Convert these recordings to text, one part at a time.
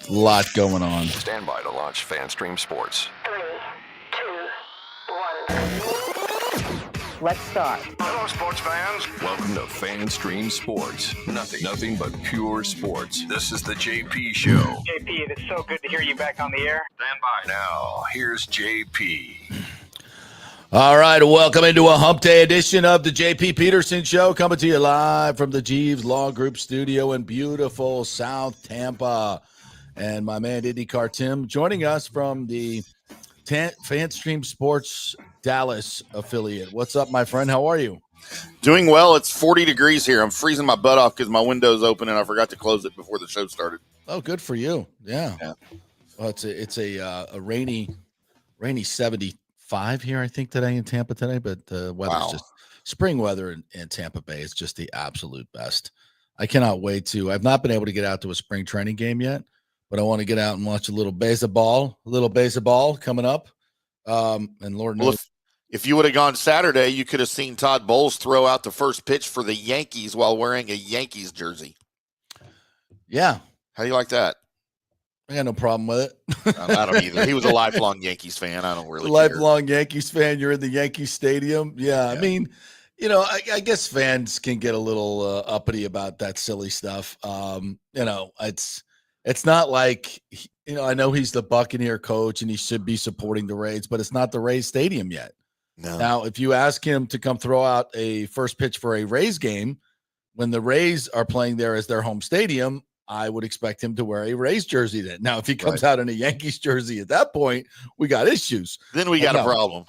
A lot going on. Stand by to launch FanStream Sports. 3, 2, 1. Let's start. Hello, sports fans. Welcome to FanStream Sports. Nothing but pure sports. This is the JP Show. JP, it is so good to hear you back on the air. Stand by. Now, here's JP. All right, welcome into a Hump Day edition of the J.P. Peterson Show, coming to you live from the Jeeves Law Group studio in beautiful South Tampa. And my man, IndyCar Tim, joining us from the FanStream Sports Dallas affiliate. What's up, my friend? How are you? Doing well. It's 40 degrees here. I'm freezing my butt off because my window's open and I forgot to close it before the show started. Oh, good for you. Yeah. Well, it's a rainy 75 here, I think, today in Tampa today, but the weather's just spring weather in Tampa Bay is just the absolute best. I cannot wait to. I've not been able to get out to a spring training game yet, but I want to get out and watch a little baseball coming up. And Lord knows. Well, if you would have gone Saturday, you could have seen Todd Bowles throw out the first pitch for the Yankees while wearing a Yankees jersey. Yeah. How do you like that? I got no problem with it. I don't either. He was a lifelong Yankees fan. I don't really lifelong Yankees fan. You're in the Yankee Stadium. Yeah. I mean, I guess fans can get a little uppity about that silly stuff. It's not like, I know he's the Buccaneer coach and he should be supporting the Rays, but it's not the Rays Stadium yet. No. Now, if you ask him to come throw out a first pitch for a Rays game, when the Rays are playing there as their home stadium, I would expect him to wear a Rays jersey then. Now, if he comes out in a Yankees jersey at that point, we got issues. Then we got a problem.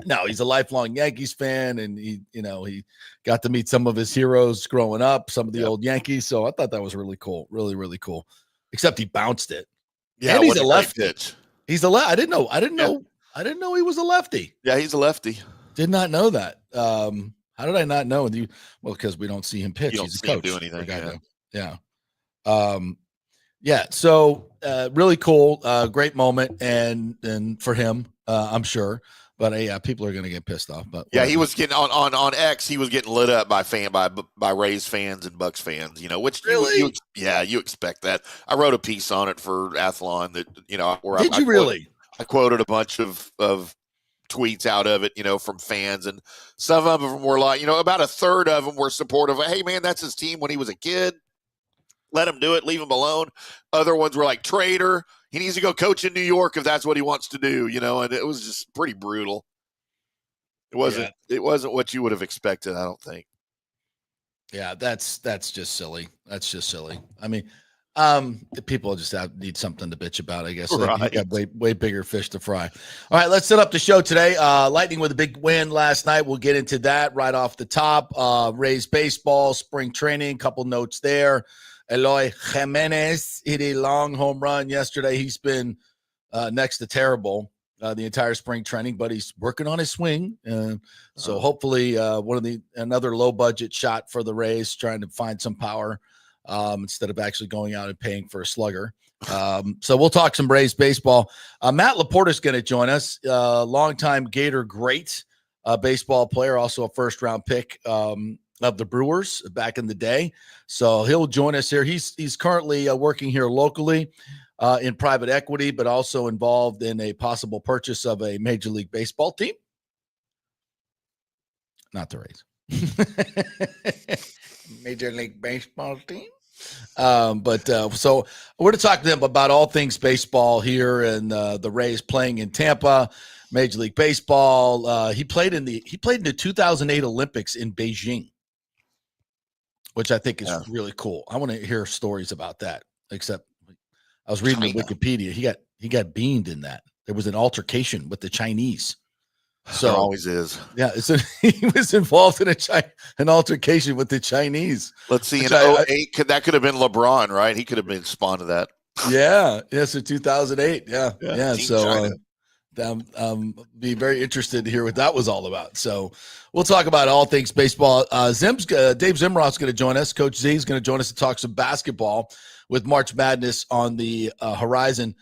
No, he's a lifelong Yankees fan, and he got to meet some of his heroes growing up, some of the old Yankees. So I thought that was really cool, really, really cool. Except he bounced it. Yeah, and he's a lefty. Pitch. He's a lefty. I didn't know he was a lefty. Yeah, he's a lefty. Did not know that. How did I not know? Well, because we don't see him pitch. He's a coach. Do anything. Yeah. So really cool, great moment, and for him, I'm sure. But people are going to get pissed off. But yeah, he was getting on X. He was getting lit up by Rays fans and Bucs fans. Which really, you expect that. I wrote a piece on it for Athlon that where did you really? I quoted a bunch of tweets out of it, from fans, and some of them were like, about a third of them were supportive. Hey, man, that's his team when he was a kid. Let him do it. Leave him alone. Other ones were like, traitor. He needs to go coach in New York if that's what he wants to do, and it was just pretty brutal. It wasn't what you would have expected, I don't think. Yeah, that's just silly. That's just silly. I mean, people just need something to bitch about, I guess. Right. They got way bigger fish to fry. All right, let's set up the show today. Lightning with a big win last night. We'll get into that right off the top. Rays baseball, spring training, couple notes there. Eloy Jimenez hit a long home run yesterday. He's been next to terrible the entire spring training, but he's working on his swing. So hopefully another low budget shot for the Rays, trying to find some power instead of actually going out and paying for a slugger. So we'll talk some Rays baseball. Matt LaPorta is going to join us, longtime Gator great baseball player, also a first-round pick of the Brewers back in the day. So he'll join us here. He's currently working here locally in private equity, but also involved in a possible purchase of a Major League Baseball team. Not the Rays. Major League Baseball team. So we're to talk to them about all things baseball here, and the Rays playing in Tampa, Major League Baseball. He played in the 2008 Olympics in Beijing, which I think is really cool. I want to hear stories about that. Except I was reading the Wikipedia. He got beamed in that. There was an altercation with the Chinese. So there always is. Yeah, he was involved in an altercation with the Chinese. Let's see, in 2008, that could have been LeBron, right? He could have been spawned to that. Yeah, so 2008. Yeah. So be very interested to hear what that was all about. So we'll talk about all things baseball. Dave Zimroth's going to join us. Coach Z is going to join us to talk some basketball with March Madness on the horizon.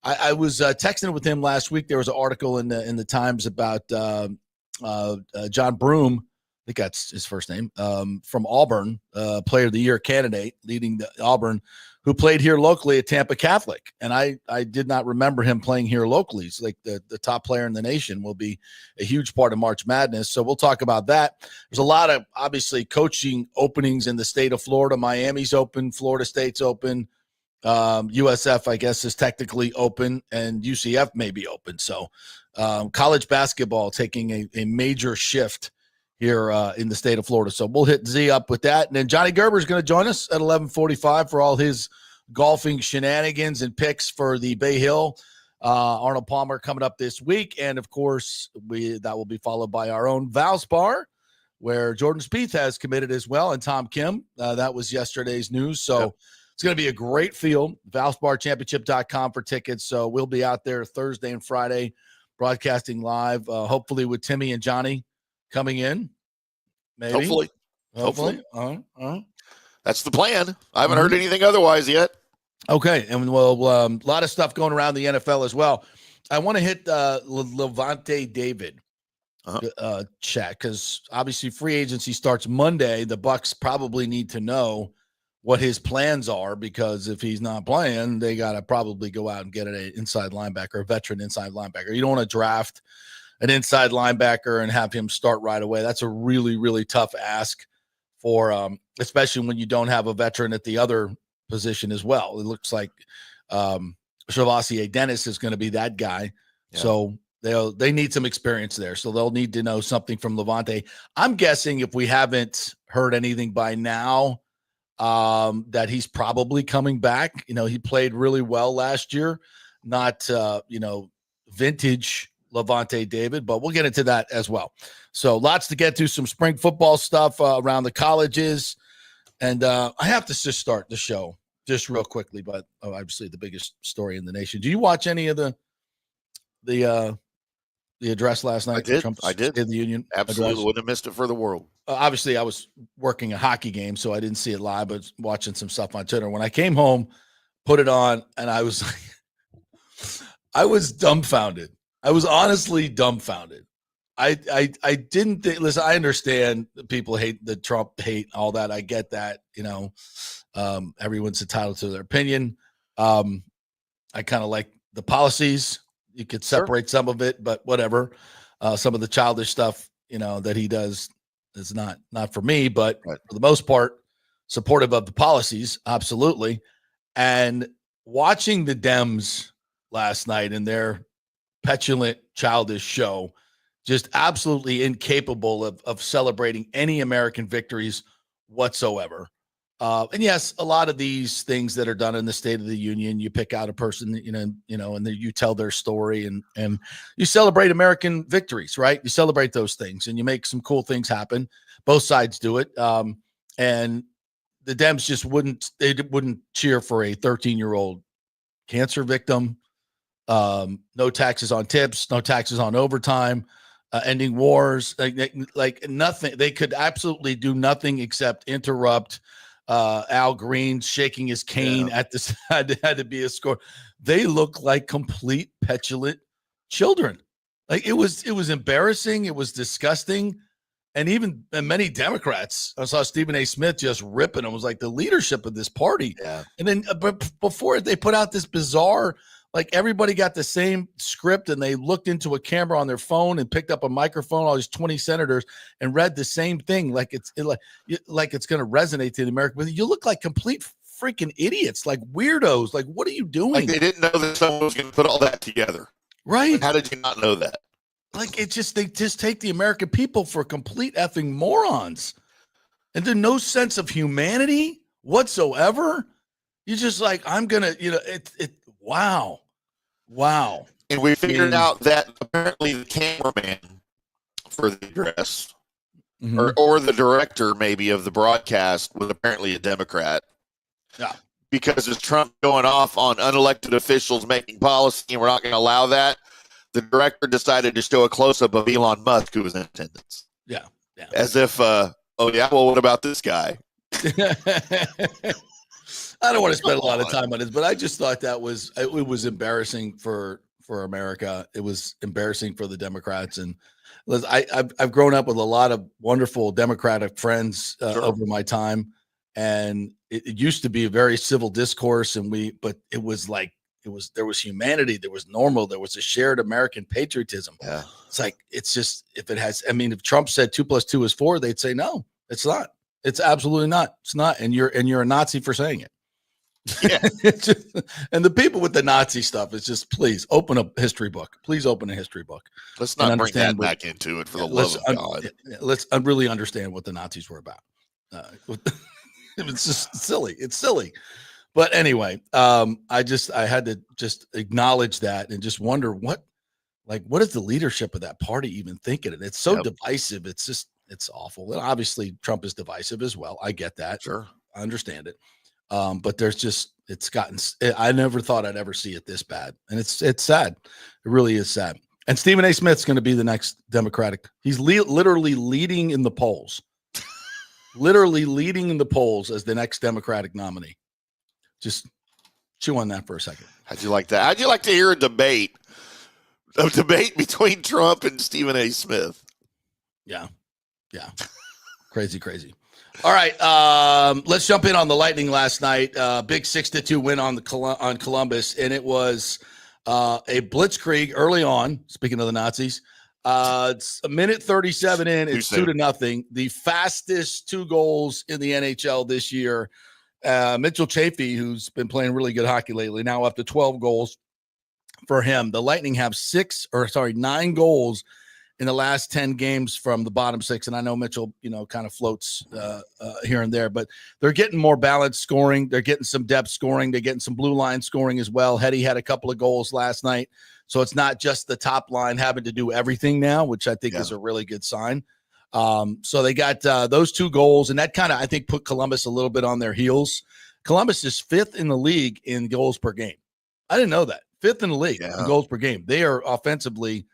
I was texting with him last week. There was an article in the Times about John Broome, I think that's his first name, from Auburn, Player of the Year candidate, leading the Auburn who played here locally at Tampa Catholic. And I did not remember him playing here locally. He's like the top player in the nation, will be a huge part of March Madness. So we'll talk about that. There's a lot of, obviously, coaching openings in the state of Florida. Miami's open, Florida State's open. USF, I guess, is technically open, and UCF may be open. So college basketball taking a major shift here in the state of Florida. So we'll hit Z up with that. And then Johnny Gerber is going to join us at 11:45 for all his golfing shenanigans and picks for the Bay Hill. Arnold Palmer coming up this week. And, of course, that will be followed by our own Valspar, where Jordan Spieth has committed as well, and Tom Kim. That was yesterday's news. So Yep. It's going to be a great field. ValsparChampionship.com for tickets. So we'll be out there Thursday and Friday broadcasting live, hopefully with Timmy and Johnny coming in. Maybe. Hopefully. That's the plan. I haven't heard anything otherwise yet. Okay. And a lot of stuff going around the NFL as well. I want to hit Lavonte David chat, because obviously free agency starts Monday. The Bucs probably need to know what his plans are, because if he's not playing, they got to probably go out and get an inside linebacker, a veteran inside linebacker. You don't want to draft an inside linebacker and have him start right away. That's a really, really tough ask for, especially when you don't have a veteran at the other position as well. It looks like Shavassi Dennis is going to be that guy. Yeah. So they need some experience there. So they'll need to know something from Lavonte. I'm guessing, if we haven't heard anything by now, that he's probably coming back. He played really well last year, not, vintage Lavonte David, but we'll get into that as well. So lots to get to, some spring football stuff around the colleges. And I have to just start the show just real quickly, but obviously the biggest story in the nation. Do you watch any of the address last night? I did. In the Union. Absolutely address? wouldn't have missed it for the world. Obviously, I was working a hockey game, so I didn't see it live, but watching some stuff on Twitter. When I came home, put it on, and I was I was dumbfounded. I was honestly dumbfounded. I didn't think, listen, I understand people hate the Trump hate, all that. I get that, everyone's entitled to their opinion. I kind of like the policies. You could separate some of it, but whatever. Some of the childish stuff, that he does is not for me, but for the most part, supportive of the policies. Absolutely. And watching the Dems last night in their petulant, childish show, just absolutely incapable of celebrating any American victories whatsoever. And yes, a lot of these things that are done in the State of the Union, you pick out a person, and then you tell their story and you celebrate American victories, right? You celebrate those things and you make some cool things happen. Both sides do it. And the Dems just wouldn't cheer for a 13-year-old cancer victim. No taxes on tips, no taxes on overtime, ending wars, like nothing. They could absolutely do nothing except interrupt Al Green shaking his cane at this had to be a score. They look like complete petulant children. Like it was embarrassing. It was disgusting. And even many Democrats, I saw Stephen A. Smith just ripping them. It was like the leadership of this party. Yeah. And then but before they put out this bizarre, like everybody got the same script and they looked into a camera on their phone and picked up a microphone, all these 20 senators, and read the same thing. Like it's going to resonate to the American, but you look like complete freaking idiots, like weirdos. Like, what are you doing? Like they didn't know that someone was going to put all that together. Right. Like, how did you not know that? Like they just take the American people for complete effing morons. And there's no sense of humanity whatsoever. You're just like, I'm going to, wow. Wow. And we figured out that apparently the cameraman for the address or the director maybe of the broadcast was apparently a Democrat. Yeah. Because it's Trump going off on unelected officials making policy and we're not going to allow that, the director decided to show a close-up of Elon Musk, who was in attendance. Yeah. Yeah. As if, well, what about this guy? I don't want to spend a lot of time on this, but I just thought it was embarrassing for America. It was embarrassing for the Democrats. And listen, I've grown up with a lot of wonderful Democratic friends over my time. And it used to be a very civil discourse, but there was humanity, there was normal, there was a shared American patriotism. Yeah. It's like, it's just, if Trump said 2 + 2 is 4, they'd say, no, it's not. It's absolutely not. It's not. And you're a Nazi for saying it. Yeah. And the people with the Nazi stuff is just, please open a history book. Please open a history book. Let's not bring that back into it, for the love of God. Let's really understand what the Nazis were about. It's just silly. It's silly. But anyway, I had to just acknowledge that and just wonder what is the leadership of that party even thinking? And it's so divisive. It's awful. And obviously Trump is divisive as well. I get that. Sure. I understand it. But I never thought I'd ever see it this bad. And it's sad. It really is sad. And Stephen A. Smith's going to be the next Democratic. He's literally leading in the polls. Literally leading in the polls as the next Democratic nominee. Just chew on that for a second. How'd you like that? How'd you like to hear a debate between Trump and Stephen A. Smith? Yeah. Crazy. All right, let's jump in on the Lightning last night. Big 6-2 win on Columbus, and it was a blitzkrieg early on. Speaking of the Nazis, it's a minute 37 in. It's 2-0. The fastest 2 goals in the NHL this year. Mitchell Chaffee, who's been playing really good hockey lately, now up to 12 goals for him. The Lightning have 9 goals in the last 10 games from the bottom 6. And I know Mitchell, kind of floats here and there, but they're getting more balanced scoring. They're getting some depth scoring. They're getting some blue line scoring as well. Hetty had a couple of goals last night. So it's not just the top line having to do everything now, which I think is a really good sign. So they got those 2 goals, and that kind of, I think, put Columbus a little bit on their heels. Columbus is 5th in the league in goals per game. I didn't know that. 5th in the league in goals per game. They are offensively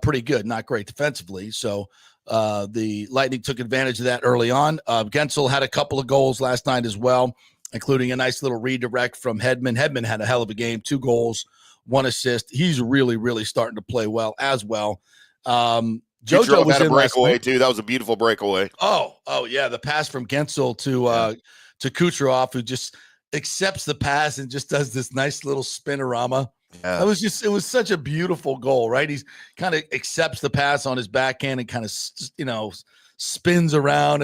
pretty good, not great defensively. So the Lightning took advantage of that early on. Gensel had a couple of goals last night as well, including a nice little redirect from Hedman. Hedman had a hell of a game, 2 goals, 1 assist. He's really, really starting to play well as well. JoJo was had a in breakaway too. That was a beautiful breakaway. Oh yeah, the pass from Gensel to Kucherov, who just accepts the pass and just does this nice little spinorama. Yeah. It was such a beautiful goal, right? He's kind of accepts the pass on his backhand and kind of, spins around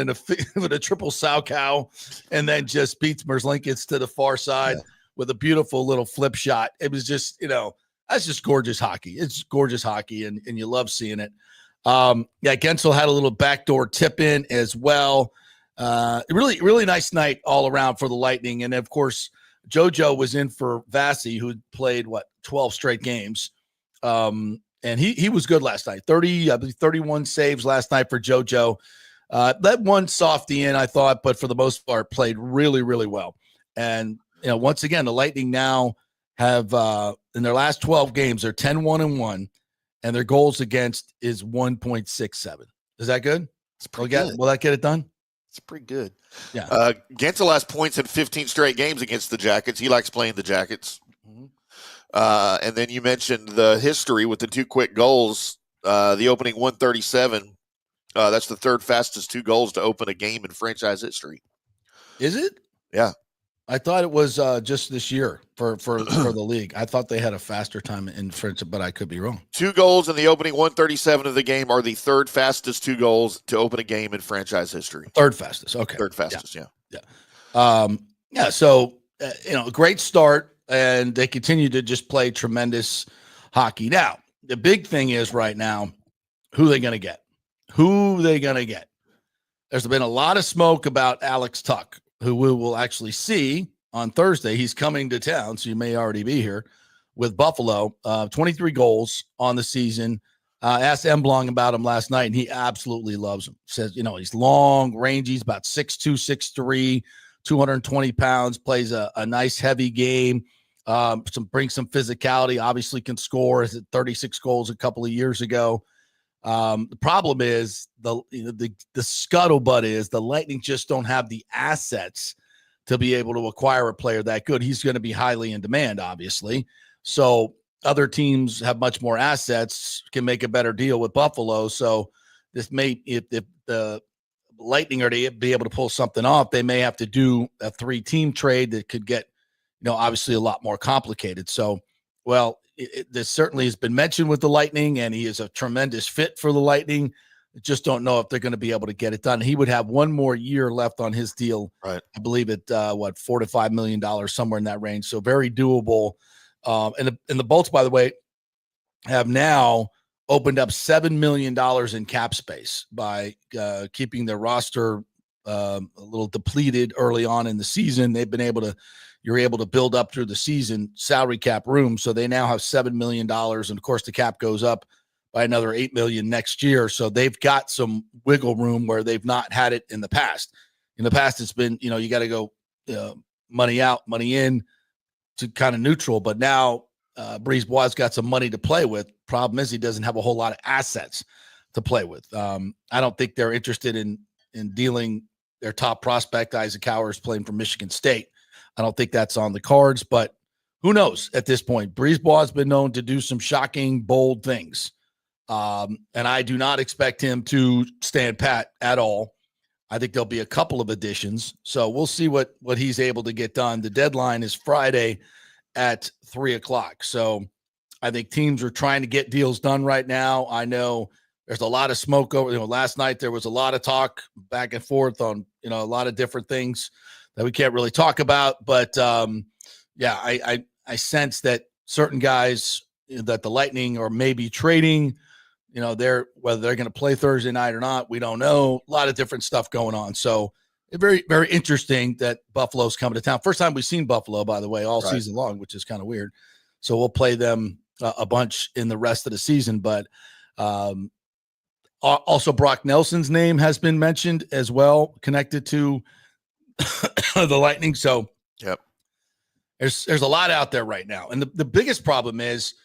with a triple sow cow, and then just beats Merzlikins to the far side with a beautiful little flip shot. It was just, that's just gorgeous hockey. It's gorgeous hockey, and you love seeing it. Gensel had a little backdoor tip in as well. Really, really nice night all around for the Lightning. And of course, JoJo was in for Vasi, who played 12 straight games. And he was good last night. 31 saves last night for JoJo. That one softy in, I thought, but for the most part played really, really well. And, once again, the Lightning now have, in their last 12 games, they're 10-1-1, and their goals against is 1.67. Is that good? Will that get it done? It's pretty good. Yeah. Gensel has points in 15 straight games against the Jackets. He likes playing the Jackets. Mm-hmm. And then you mentioned the history with the 2 quick goals. The opening 137. That's the 3rd fastest 2 goals to open a game in franchise history. Is it? Yeah. I thought it was just this year for the league. I thought they had a faster time in French, but I could be wrong. 2 goals in the opening 137 of the game are the 3rd fastest 2 goals to open a game in franchise history. 3rd fastest. Okay. 3rd fastest. Yeah. So, great start, and they continue to just play tremendous hockey. Now, the big thing is right now, who they going to get? There's been a lot of smoke about Alex Tuck, who we will actually see on Thursday. He's coming to town, so you may already be here with Buffalo. 23 goals on the season. Asked Emblong about him last night, and he absolutely loves him. Says, he's long, rangy. He's about 6'2", 6'3", 220 pounds, plays a nice, heavy game, brings some physicality, obviously can score. Is at 36 goals a couple of years ago. The problem is the scuttlebutt is the Lightning just don't have the assets to be able to acquire a player that good. He's going to be highly in demand, obviously. So other teams have much more assets, can make a better deal with Buffalo. So this may, if the Lightning are to be able to pull something off, they may have to do a 3-team trade that could get, obviously a lot more complicated. So, well, this certainly has been mentioned with the Lightning, and he is a tremendous fit for the Lightning. I just don't know if they're going to be able to get it done. He would have one more year left on his deal. Right. I believe it, $4 to $5 million, somewhere in that range. So very doable. And the Bolts, by the way, have now opened up $7 million in cap space by keeping their roster a little depleted early on in the season. You're able to build up through the season salary cap room. So they now have $7 million. And of course the cap goes up by another $8 million next year. So they've got some wiggle room where they've not had it in the past. In the past, it's been, you got to go money out, money in to kind of neutral. But now Brisebois got some money to play with. Problem is he doesn't have a whole lot of assets to play with. I don't think they're interested in dealing their top prospect, Isaac Howers, playing for Michigan State. I don't think that's on the cards, but who knows at this point? Brisebois has been known to do some shocking, bold things. And I do not expect him to stand pat at all. I think there'll be a couple of additions. So we'll see what he's able to get done. The deadline is Friday at 3:00. So I think teams are trying to get deals done right now. I know there's a lot of smoke over, last night there was a lot of talk back and forth on, a lot of different things that we can't really talk about. But I sense that certain guys that the Lightning are maybe trading, whether they're going to play Thursday night or not, we don't know. A lot of different stuff going on. So it's very, very interesting that Buffalo's coming to town. First time we've seen Buffalo, by the way, all season long, which is kind of weird. So we'll play them a bunch in the rest of the season. But also Brock Nelson's name has been mentioned as well, connected to the Lightning. So yep, there's a lot out there right now. And the biggest problem is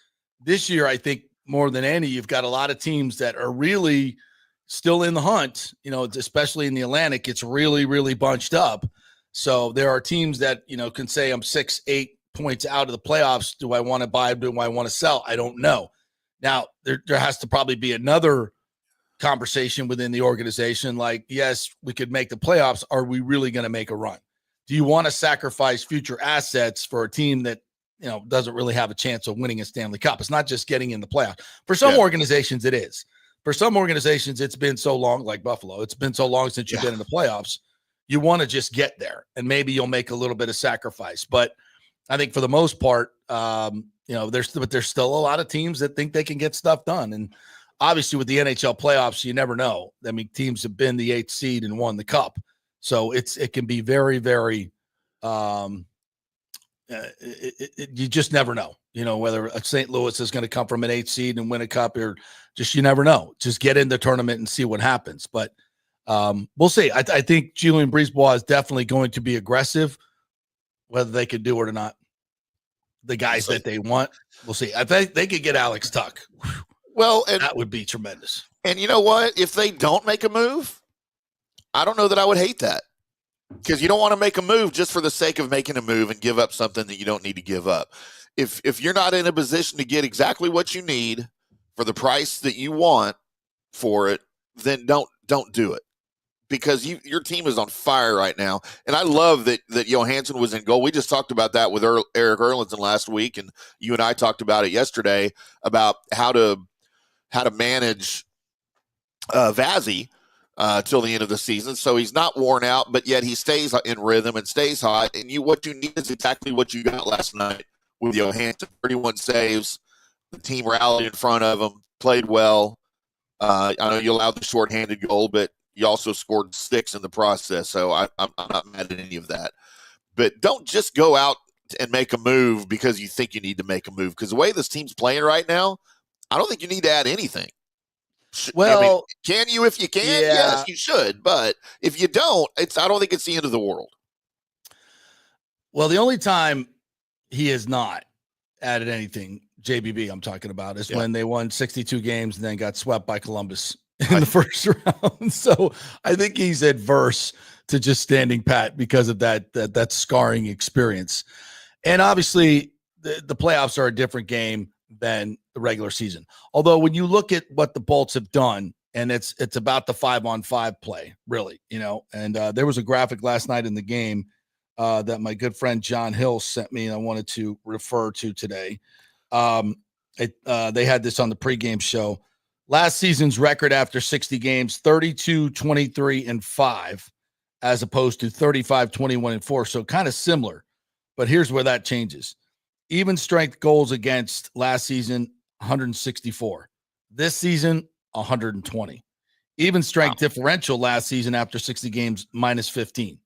this year, I think more than any, you've got a lot of teams that are really still in the hunt, especially in the Atlantic. It's really, really bunched up. So there are teams that, can say I'm 6-8 points out of the playoffs. Do I want to buy? Do I want to sell? I don't know. Now there has to probably be another conversation within the organization. Like, yes, we could make the playoffs. Are we really going to make a run? Do you want to sacrifice future assets for a team that, doesn't really have a chance of winning a Stanley Cup? It's not just getting in the playoffs. For some organizations, it is. For some organizations, it's been so long, like Buffalo, it's been so long since you've been in the playoffs. You want to just get there, and maybe you'll make a little bit of sacrifice. But I think for the most part, there's still a lot of teams that think they can get stuff done. And obviously with the NHL playoffs, you never know. I mean, teams have been the 8th seed and won the cup. So it can be very, very, you just never know, whether St. Louis is going to come from an 8th seed and win a cup, or just, you never know. Just get in the tournament and see what happens. But we'll see. I think Julien Brisebois is definitely going to be aggressive, whether they could do it or not. The guys that they want, we'll see. I think they could get Alex Tuck. Well, and that would be tremendous. And you know what? If they don't make a move, I don't know that I would hate that, because you don't want to make a move just for the sake of making a move and give up something that you don't need to give up. If you're not in a position to get exactly what you need for the price that you want for it, then don't do it, because your team is on fire right now. And I love that Johansson was in goal. We just talked about that with Eric Erlandson last week, and you and I talked about it yesterday about how to manage Vazzy till the end of the season, so he's not worn out, but yet he stays in rhythm and stays hot. And what you need is exactly what you got last night with Johansson. 31 saves, the team rallied in front of him, played well. I know you allowed the shorthanded goal, but you also scored 6 in the process, so I'm not mad at any of that. But don't just go out and make a move because you think you need to make a move, because the way this team's playing right now, I don't think you need to add anything. Well, can you? If you can, yes, you should. But if you don't, I don't think it's the end of the world. Well, the only time he has not added anything, JBB I'm talking about, is when they won 62 games and then got swept by Columbus in the first round. So I think he's adverse to just standing pat because of that scarring experience. And obviously the playoffs are a different game than the regular season. Although when you look at what the Bolts have done and it's about the 5-on-5 play, really, And there was a graphic last night in the game that my good friend John Hill sent me, and I wanted to refer to today. They had this on the pregame show. Last season's record after 60 games, 32, 23, and 5, as opposed to 35, 21, and 4. So kind of similar, but here's where that changes. Even strength goals against last season, 164. This season, 120. Even strength differential last season after 60 games, minus 15.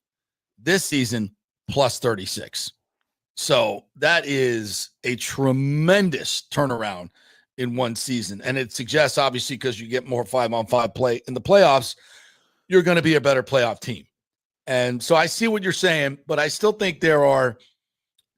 This season, plus 36. So that is a tremendous turnaround in one season. And it suggests, obviously, because you get more 5-on-5 play in the playoffs, you're going to be a better playoff team. And so I see what you're saying, but I still think there are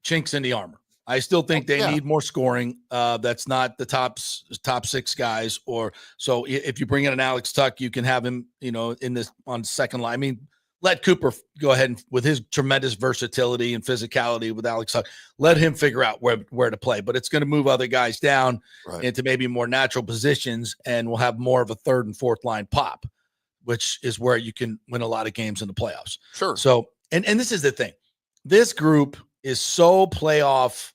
chinks in the armor. I still think they need more scoring. That's not the top 6 guys. Or so if you bring in an Alex Tuck, you can have him, in this on second line. I mean, let Cooper go ahead and with his tremendous versatility and physicality with Alex Tuck, let him figure out where to play. But it's going to move other guys down into maybe more natural positions, and we'll have more of a third and fourth line pop, which is where you can win a lot of games in the playoffs. Sure. So, and this is the thing. This group is so playoff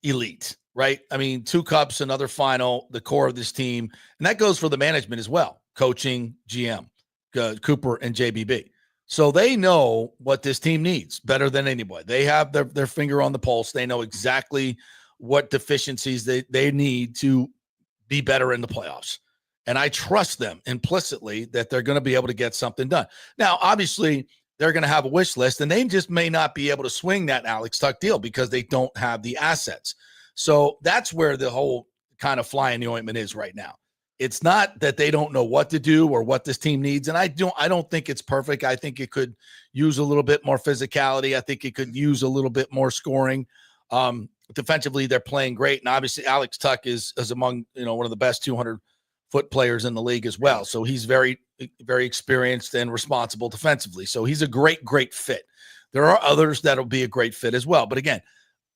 elite, right? I mean, 2 cups, another final, the core of this team. And that goes for the management as well. Coaching, GM, Cooper and JBB. So they know what this team needs better than anybody. They have their finger on the pulse. They know exactly what deficiencies they need to be better in the playoffs. And I trust them implicitly that they're going to be able to get something done. Now, obviously, they're going to have a wish list, and they just may not be able to swing that Alex Tuck deal because they don't have the assets. So that's where the whole kind of fly in the ointment is right now. It's not that they don't know what to do or what this team needs. And I don't think it's perfect. I think it could use a little bit more physicality. I think it could use a little bit more scoring. Defensively, they're playing great. And obviously Alex Tuck is among, one of the best 200-foot players in the league as well. So he's very, very experienced and responsible defensively. So he's a great, great fit. There are others that'll be a great fit as well. But again,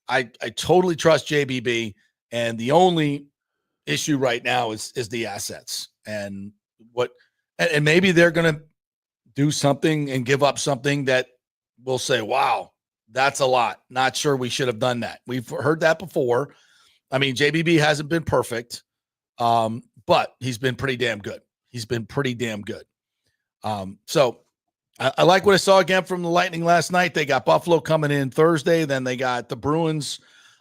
I totally trust JBB. And the only issue right now is the assets and maybe they're going to do something and give up something that we'll say, wow, that's a lot. Not sure we should have done that. We've heard that before. I mean, JBB hasn't been perfect, but he's been pretty damn good. So I like what I saw again from the Lightning last night. They got Buffalo coming in Thursday. Then they got the Bruins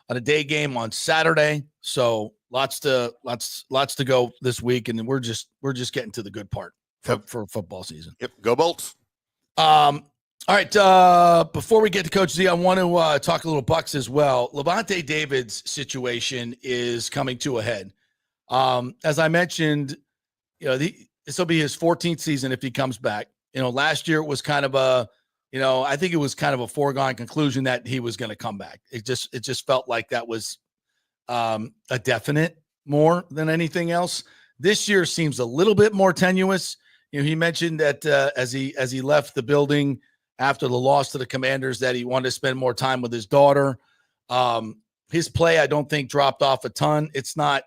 on a day game on Saturday. So lots to go this week, and we're just getting to the good part for football season. Yep, go Bolts. All right. Before we get to Coach Z, I want to talk a little Bucs as well. Lavonte David's situation is coming to a head. As I mentioned, this will be his 14th season if he comes back. Last year it was kind of I think it was kind of a foregone conclusion that he was going to come back. It just felt like that was a definite more than anything else. This year seems a little bit more tenuous. He mentioned that as he left the building after the loss to the Commanders, that he wanted to spend more time with his daughter. His play, I don't think, dropped off a ton. It's not,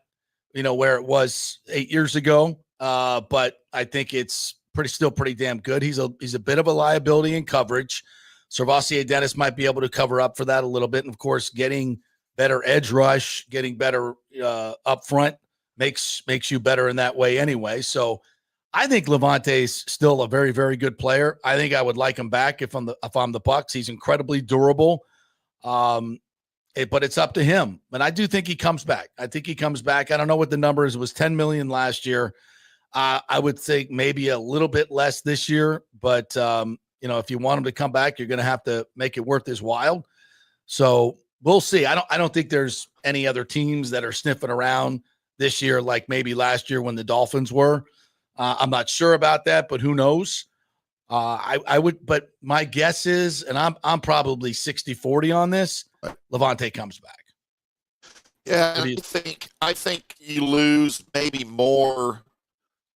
where it was 8 years ago, but I think it's still pretty damn good. He's a bit of a liability in coverage. Servassier Dennis might be able to cover up for that a little bit, and of course, getting better edge rush, getting better up front makes you better in that way anyway. So I think Lavonte's still a very, very good player. I think I would like him back if I'm the Bucs. He's incredibly durable. But it's up to him. And I do think he comes back. I don't know what the number is. It was $10 million last year. I would think maybe a little bit less this year, but if you want him to come back, you're going to have to make it worth his while. So we'll see. I don't think there's any other teams that are sniffing around this year like maybe last year when the Dolphins were. I'm not sure about that, but who knows? I would, but my guess is, and I'm probably 60-40 on this, Lavonte comes back. Yeah, I think you lose maybe more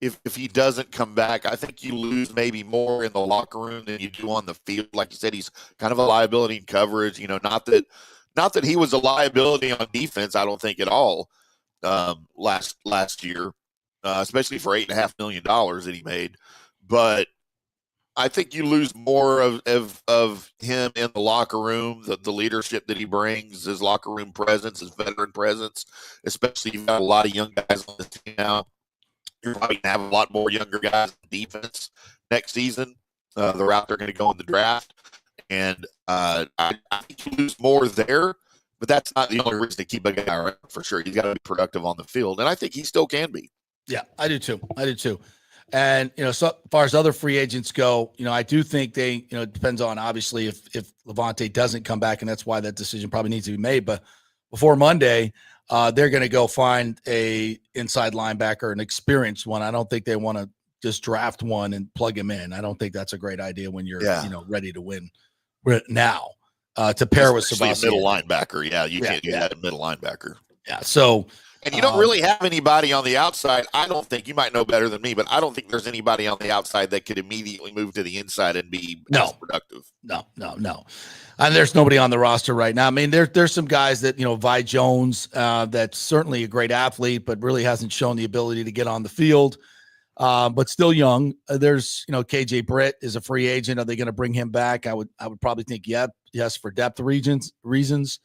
if he doesn't come back. I think you lose maybe more in the locker room than you do on the field. Like you said, he's kind of a liability in coverage. Not that he was a liability on defense. I don't think at all last year. especially for $8.5 million that he made. But I think you lose more of him in the locker room, the leadership that he brings, his locker room presence, his veteran presence, especially you've got a lot of young guys on the team now. You're probably going to have a lot more younger guys in defense next season. The route they're going to go in the draft. And I think you lose more there, but that's not the only reason to keep a guy around for sure. He's got to be productive on the field, and I think he still can be. Yeah, I do too. And, so far as other free agents go, I do think they, it depends on obviously if Lavonte doesn't come back, and that's why that decision probably needs to be made. But before Monday, they're going to go find a inside linebacker, an experienced one. I don't think they want to just draft one and plug him in. I don't think that's a great idea when you're, ready to win now, to pair with Sebastian. Middle linebacker. Yeah. You can't do that at middle linebacker. Yeah. So, and you don't really have anybody on the outside. I don't think, you might know better than me, but I don't think there's anybody on the outside that could immediately move to the inside and be as productive. No. And there's nobody on the roster right now. I mean, there's some guys that, Vi Jones, that's certainly a great athlete, but really hasn't shown the ability to get on the field, but still young. There's, KJ Britt is a free agent. Are they going to bring him back? I would probably think yes, for depth reasons.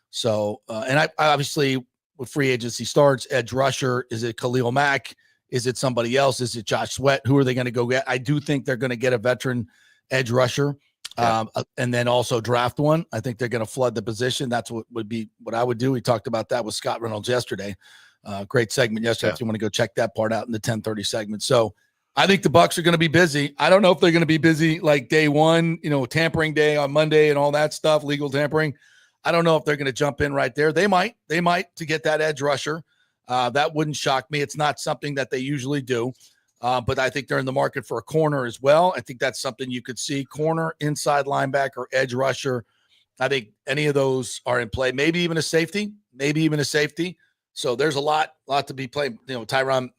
So, and I obviously, with free agency starts, edge rusher, is it Khalil Mack? Is it somebody else? Is it Josh Sweat? Who are they going to go get? I do think they're going to get a veteran edge rusher, and then also draft one. I think they're going to flood the position. That's what I would do. We talked about that with Scott Reynolds yesterday. Great segment yesterday. If you want to go check that part out in the 10:30 segment. So I think the Bucs are going to be busy. I don't know if they're going to be busy like day one, tampering day on Monday and all that stuff, legal tampering. I don't know if they're going to jump in right there. They might to get that edge rusher. That wouldn't shock me. It's not something that they usually do, but I think they're in the market for a corner as well. I think that's something you could see: corner, inside linebacker, edge rusher. I think any of those are in play. Maybe even a safety. So there's a lot to be played. Tyrann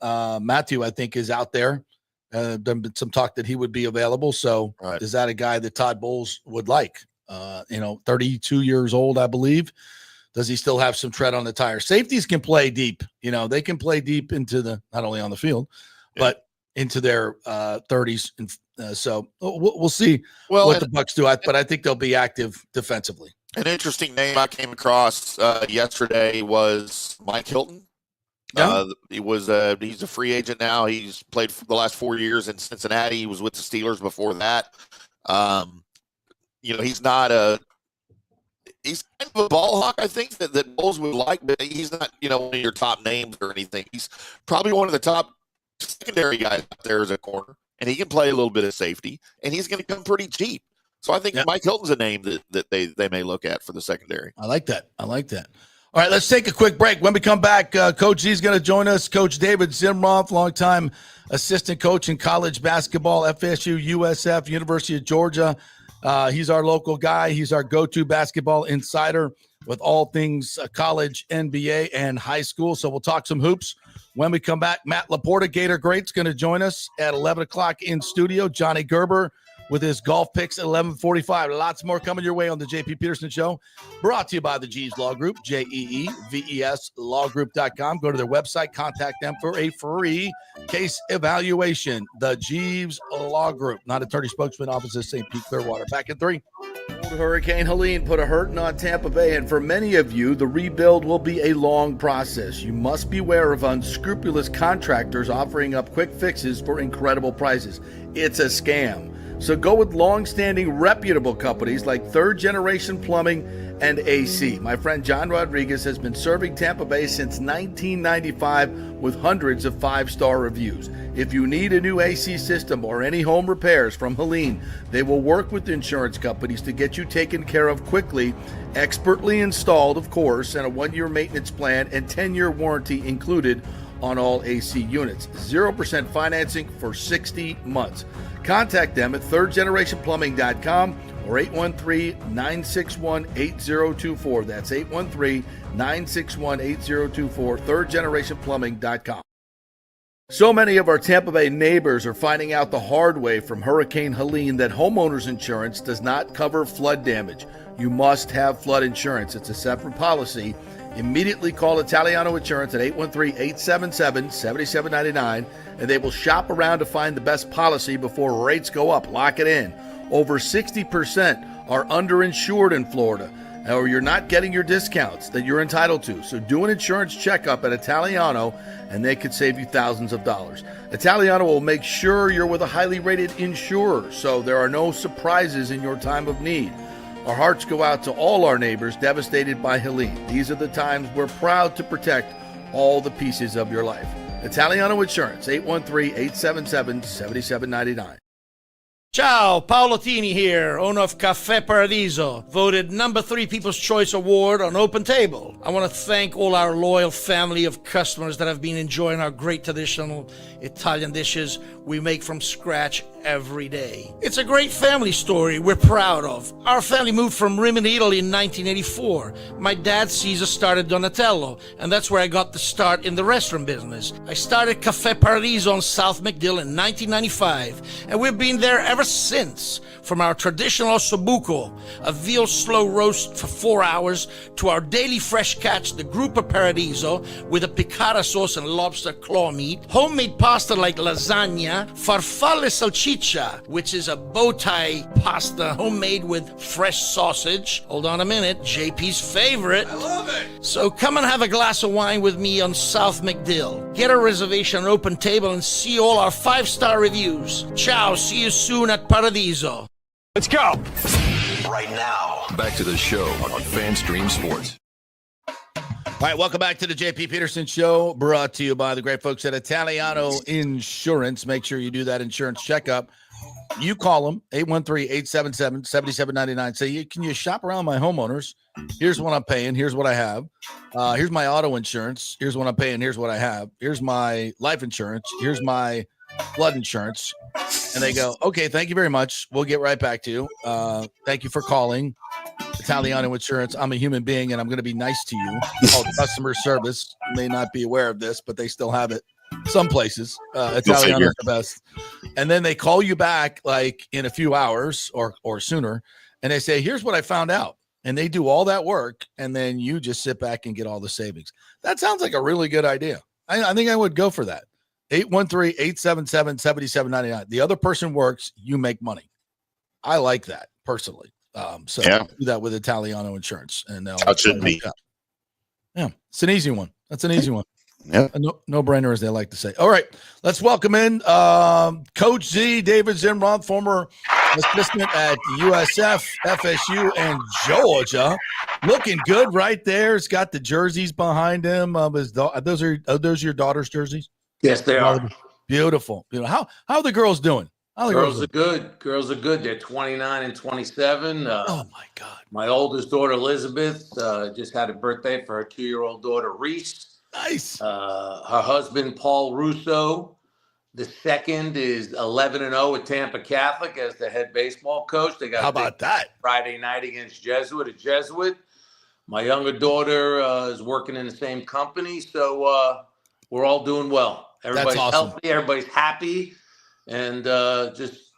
Mathieu, I think, is out there. There's been some talk that he would be available. So Is that a guy that Todd Bowles would like? 32 years old, I believe. Does he still have some tread on the tire? Safeties can play deep. They can play deep into not only on the field, but into their 30s. And so we'll see what the Bucs do. But I think they'll be active defensively. An interesting name I came across yesterday was Mike Hilton. Yeah. He's a free agent now. He's played for the last 4 years in Cincinnati. He was with the Steelers before that. He's kind of a ball hawk, I think, that Bowles would like, but he's not, one of your top names or anything. He's probably one of the top secondary guys out there as a corner, and he can play a little bit of safety, and he's going to come pretty cheap. So I think Mike Hilton's a name that they may look at for the secondary. I like that. All right, let's take a quick break. When we come back, Coach Z's going to join us. Coach David Zimroff, longtime assistant coach in college basketball, FSU, USF, University of Georgia. He's our local guy. He's our go-to basketball insider with all things college, NBA, and high school. So we'll talk some hoops when we come back. Matt LaPorta, Gator Great's going to join us at 11 o'clock in studio. Johnny Gerber with his golf picks at 11:45. Lots more coming your way on the JP Peterson Show. Brought to you by the Jeeves Law Group, JEEVES lawgroup.com. Go to their website, contact them for a free case evaluation. The Jeeves Law Group, not attorney spokesman, office of St. Pete, Clearwater. Back at 3. Hurricane Helene put a hurting on Tampa Bay, and for many of you, the rebuild will be a long process. You must beware of unscrupulous contractors offering up quick fixes for incredible prices. It's a scam. So go with long-standing, reputable companies like Third Generation Plumbing and AC. My friend John Rodriguez has been serving Tampa Bay since 1995 with hundreds of 5-star reviews. If you need a new AC system or any home repairs from Helene, they will work with insurance companies to get you taken care of quickly, expertly installed, of course, and a 1-year maintenance plan and 10-year warranty included on all AC units. 0% financing for 60 months. Contact them at thirdgenerationplumbing.com or 813-961-8024. That's 813-961-8024, thirdgenerationplumbing.com. So many of our Tampa Bay neighbors are finding out the hard way from Hurricane Helene that homeowners insurance does not cover flood damage. You must have flood insurance. It's a separate policy. Immediately call Italiano Insurance at 813-877-7799, and they will shop around to find the best policy before rates go up. Lock it in. Over 60% are underinsured in Florida, or you're not getting your discounts that you're entitled to. So do an insurance checkup at Italiano, and they could save you thousands of dollars. Italiano will make sure you're with a highly rated insurer, so there are no surprises in your time of need. Our hearts go out to all our neighbors devastated by Helene. These are the times we're proud to protect all the pieces of your life. Italiano Insurance, 813-877-7799. Ciao, Paolo Tini here, owner of Caffè Paradiso, voted number 3 People's Choice Award on Open Table. I want to thank all our loyal family of customers that have been enjoying our great traditional Italian dishes we make from scratch every day. It's a great family story we're proud of. Our family moved from Rimini, Italy in 1984. My dad, Caesar, started Donatello, and that's where I got the start in the restaurant business. I started Caffè Paradiso on South McDill in 1995, and we've been there ever since. From our traditional ossobuco, a veal slow roast for 4 hours, to our daily fresh catch, the Gruppo Paradiso, with a piccata sauce and lobster claw meat, homemade pasta like lasagna, farfalle salchicha, which is a bow tie pasta homemade with fresh sausage. Hold on a minute, JP's favorite. I love it. So come and have a glass of wine with me on South McDill. Get a reservation on Open Table and see all our 5-star reviews. Ciao, see you soon at Paradiso. Let's go. Right now, back to the show on FanStream Sports. All right, welcome back to the JP Peterson Show, brought to you by the great folks at Italiano Insurance. Make sure you do that insurance checkup. You call them, 813-877-7799. Say, can you shop around my homeowners? Here's what I'm paying. Here's what I have. Here's my auto insurance. Here's what I'm paying. Here's what I have. Here's my life insurance. Here's my flood insurance. And they go, okay, thank you very much. We'll get right back to you. Thank you for calling Italiano Insurance. I'm a human being, and I'm going to be nice to you. Called customer service. You may not be aware of this, but they still have it some places. Italiano is the best. And then they call you back like in a few hours or sooner, and they say, here's what I found out. And they do all that work, and then you just sit back and get all the savings. That sounds like a really good idea. I think I would go for that. 813-877-7799. The other person works, you make money. I like that personally. So do that with Italiano Insurance, and that should be. Yeah, it's an easy one. That's an easy one. Yeah, no brainer, as they like to say. All right, let's welcome in Coach Z, David Zimron, former assistant at USF, FSU, and Georgia. Looking good right there. It's got the jerseys behind him. Those are your daughter's jerseys? Yes, they are. Beautiful. How are the girls doing? Girls are good. Girls are good. They're 29 and 27. Oh, my God. My oldest daughter, Elizabeth, just had a birthday for her 2-year-old daughter, Reese. Nice. Her husband, Paul Russo. The second is 11-0 at Tampa Catholic as the head baseball coach. They got How about that? Friday night against Jesuit. My younger daughter is working in the same company, so we're all doing well. Everybody's awesome. healthy. Everybody's happy. And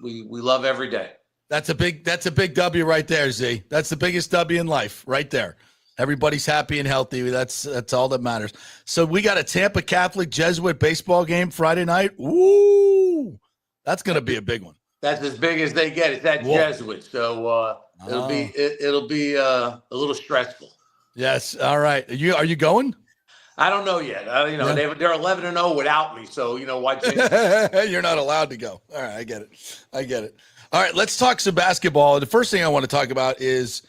we love every day. That's a big W right there, Z. That's the biggest W in life right there. Everybody's happy and healthy. That's all that matters. So we got a Tampa Catholic Jesuit baseball game Friday night. Ooh, that's going to be a big one. That's as big as they get. It's at Jesuit. So it'll be a little stressful. Yes. All right. Are you going? I don't know yet. They're 11-0 without me. So, why change? You're not allowed to go. All right. I get it. All right. Let's talk some basketball. The first thing I want to talk about is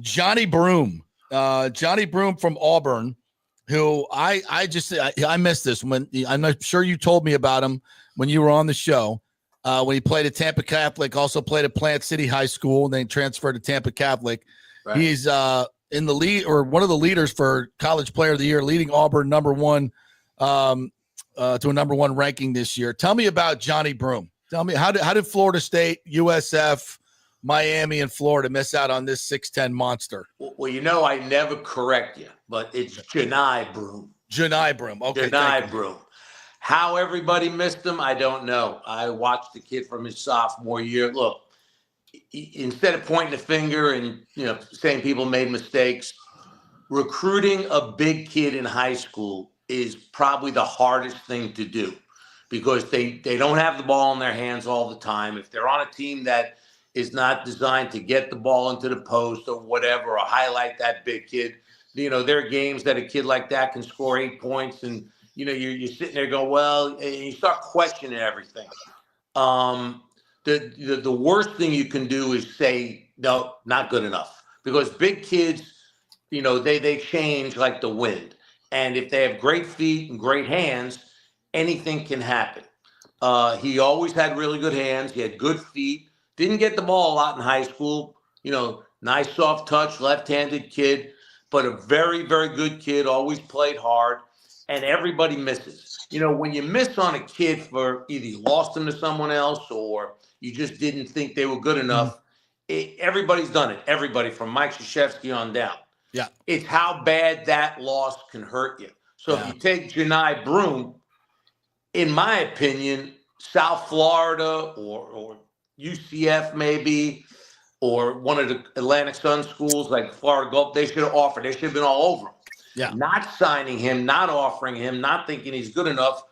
Johnny Broome. Johnny Broome from Auburn, who I missed this when I'm not sure you told me about him when you were on the show. When he played at Tampa Catholic, also played at Plant City High School, and then transferred to Tampa Catholic. Right. He's in the lead, or one of the leaders for College Player of the Year, leading Auburn number one to a number one ranking this year. Tell me about Johnny Broome. Tell me how did Florida State, USF, Miami, and Florida miss out on this 6'10" monster? Well, I never correct you, but it's Janai Broome. Janai Broome. Okay. Janai Broome. How everybody missed him, I don't know. I watched the kid from his sophomore year. Look, instead of pointing the finger and saying people made mistakes, recruiting a big kid in high school is probably the hardest thing to do because they don't have the ball in their hands all the time. If they're on a team that is not designed to get the ball into the post or whatever, or highlight that big kid, there are games that a kid like that can score 8 points and you're sitting there going, well, and you start questioning everything. The worst thing you can do is say, no, not good enough. Because big kids, they change like the wind. And if they have great feet and great hands, anything can happen. He always had really good hands. He had good feet. Didn't get the ball a lot in high school. Nice soft touch, left-handed kid, but a very, very good kid, always played hard. And everybody misses. When you miss on a kid for either you lost him to someone else or you just didn't think they were good enough, everybody's done it. Everybody from Mike Krzyzewski on down. Yeah. It's how bad that loss can hurt you. So if you take Janai Broom, in my opinion, South Florida or UCF maybe, or one of the Atlantic Sun schools like Florida Gulf, they should have offered. They should have been all over him. Yeah. Not signing him, not offering him, not thinking he's good enough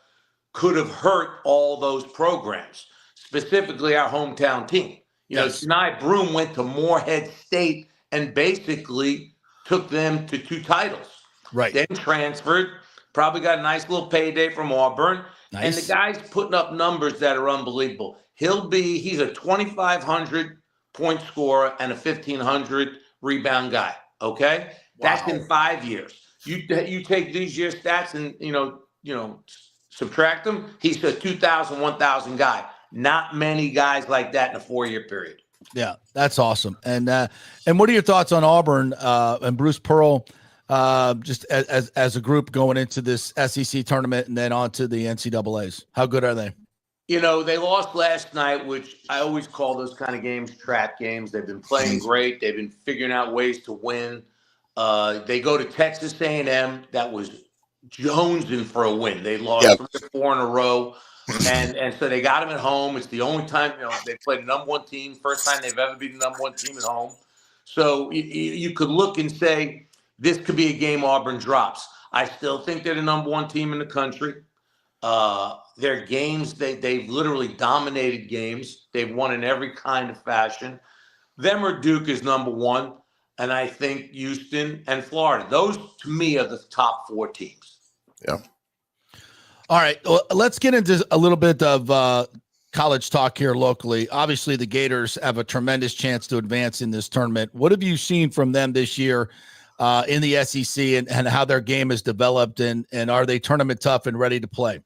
could have hurt all those programs, specifically our hometown team. Janai Broom went to Morehead State and basically took them to 2 titles. Right. Then transferred, probably got a nice little payday from Auburn. Nice. And the guy's putting up numbers that are unbelievable. He's a 2,500 point scorer and a 1,500 rebound guy. Okay. Wow. That's in 5 years. You take these year's stats and, subtract them. He's a 2,000, 1,000 guy. Not many guys like that in a 4-year period. Yeah, that's awesome. And what are your thoughts on Auburn and Bruce Pearl, just as a group going into this SEC tournament and then on to the NCAAs? How good are they? They lost last night, which I always call those kind of games trap games. They've been playing great. They've been figuring out ways to win. They go to Texas A&M. That was jonesing for a win. They lost 3 or 4 in a row. And so they got them at home. It's the only time, they played a number 1 team. First time they've ever beaten a number 1 team at home. So you could look and say, this could be a game Auburn drops. I still think they're the number 1 team in the country. Their games, they've literally dominated games. They've won in every kind of fashion. Them or Duke is number 1. And I think Houston and Florida. Those, to me, are the top 4 teams. Yeah. All right. Well, let's get into a little bit of college talk here locally. Obviously, the Gators have a tremendous chance to advance in this tournament. What have you seen from them this year in the SEC and how their game has developed? And are they tournament tough and ready to play?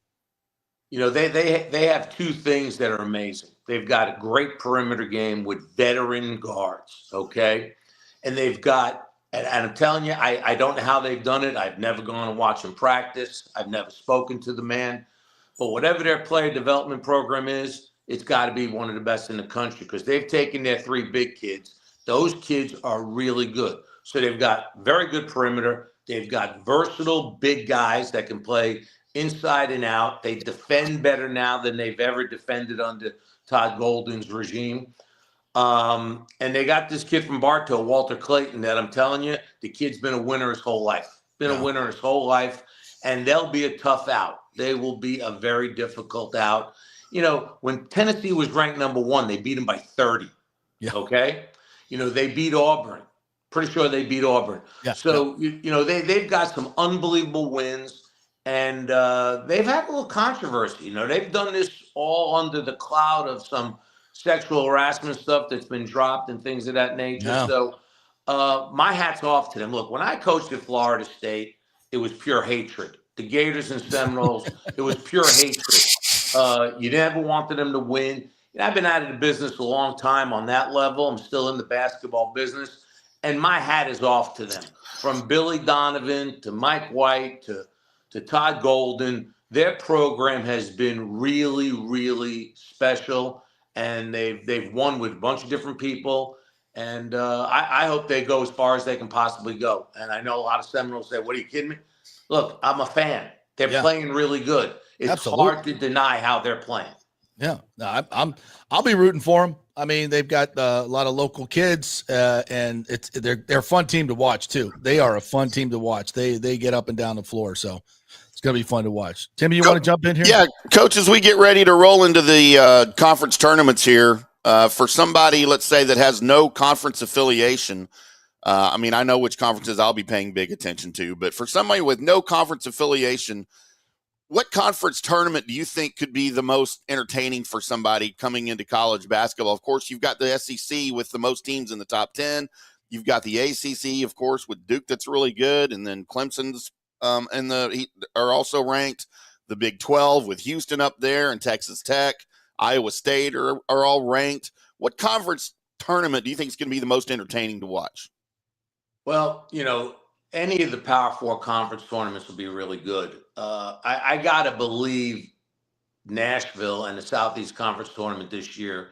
They have 2 things that are amazing. They've got a great perimeter game with veteran guards, okay? And they've got, and I'm telling you, I don't know how they've done it. I've never gone and watched them practice. I've never spoken to the man. But whatever their player development program is, it's got to be one of the best in the country because they've taken their 3 big kids. Those kids are really good. So they've got very good perimeter. They've got versatile big guys that can play inside and out. They defend better now than they've ever defended under Todd Golden's regime. And they got this kid from Bartow, Walter Clayton, that I'm telling you, the kid's been a winner his whole life. A winner his whole life. And they'll be a tough out. They will be a very difficult out. When Tennessee was ranked number 1, they beat them by 30. Yeah. Okay? They beat Auburn. Pretty sure they beat Auburn. Yeah. So, they've got some unbelievable wins. And they've had a little controversy. They've done this all under the cloud of some sexual harassment stuff that's been dropped and things of that nature. Yeah. So my hat's off to them. Look, when I coached at Florida State, it was pure hatred. The Gators and Seminoles, it was pure hatred. You never wanted them to win. I've been out of the business a long time on that level. I'm still in the basketball business. And my hat is off to them. From Billy Donovan to Mike White to Todd Golden, their program has been really, really special. And they've won with a bunch of different people. And I hope they go as far as they can possibly go. And I know a lot of Seminoles say, what, are you kidding me? Look, I'm a fan. They're playing really good. It's Absolutely. hard to deny how they're playing. Yeah, no, I'll be rooting for them. I mean, they've got a lot of local kids, and they're a fun team to watch too. They are a fun team to watch. They get up and down the floor, so it's gonna be fun to watch. Timmy, you want to jump in here? Yeah, Coach, as we get ready to roll into the conference tournaments here, for somebody, let's say, that has no conference affiliation, I mean, I know which conferences I'll be paying big attention to, but for somebody with no conference affiliation, what conference tournament do you think could be the most entertaining for somebody coming into college basketball? Of course, you've got the SEC with the most teams in the top 10. You've got the ACC, of course, with Duke that's really good, and then Clemson's are also ranked. The Big 12 with Houston up there and Texas Tech, Iowa State are all ranked. What conference tournament do you think is going to be the most entertaining to watch? Well, any of the Power Four conference tournaments will be really good. I got to believe Nashville and the Southeast Conference tournament this year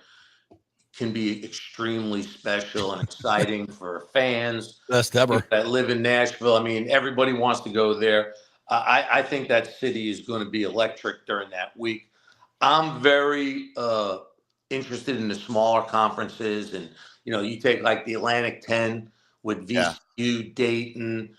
can be extremely special and exciting for fans. Best ever. That live in Nashville. I mean, everybody wants to go there. I think that city is going to be electric during that week. I'm very interested in the smaller conferences, and you take like the Atlantic 10 with VCU, Dayton,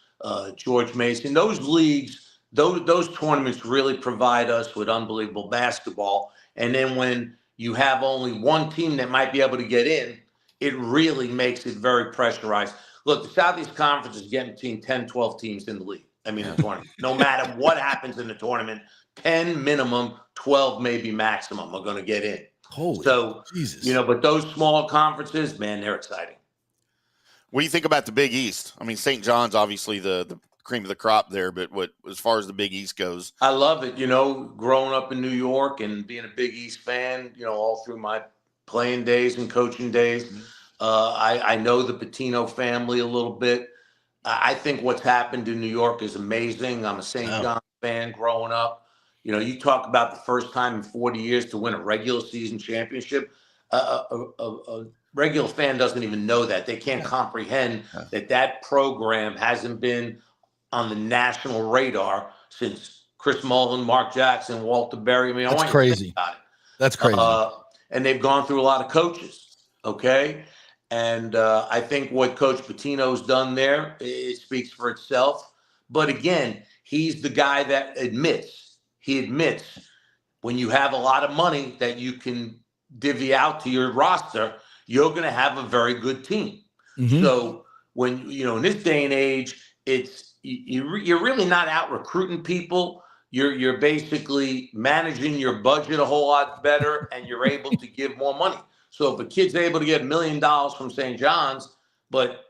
George Mason. Those leagues, those tournaments really provide us with unbelievable basketball. And then when you have only one team that might be able to get in, it really makes it very pressurized. Look, the Southeast Conference is getting between 10, 12 teams in the league. I mean, the tournament. No matter what happens in the tournament, 10 minimum, 12 maybe maximum are going to get in. Holy Jesus. But those smaller conferences, man, they're exciting. What do you think about the Big East? I mean, St. John's obviously the cream of the crop there, but as far as the Big East goes? I love it. Growing up in New York and being a Big East fan, all through my playing days and coaching days. I know the Pitino family a little bit. I think what's happened in New York is amazing. I'm a St. John's fan growing up. You talk about the first time in 40 years to win a regular season championship. A regular fan doesn't even know that. They can't comprehend that program hasn't been on the national radar since Chris Mullin, Mark Jackson, Walter Berry. I mean, that's crazy. That's crazy. And they've gone through a lot of coaches. Okay. And I think what Coach Pitino's done there, it speaks for itself. But again, he's the guy that admits when you have a lot of money that you can divvy out to your roster, you're going to have a very good team. Mm-hmm. So when, in this day and age, you're really not out recruiting people. You're basically managing your budget a whole lot better, and you're able to give more money. So if a kid's able to get $1 million from St. John's, but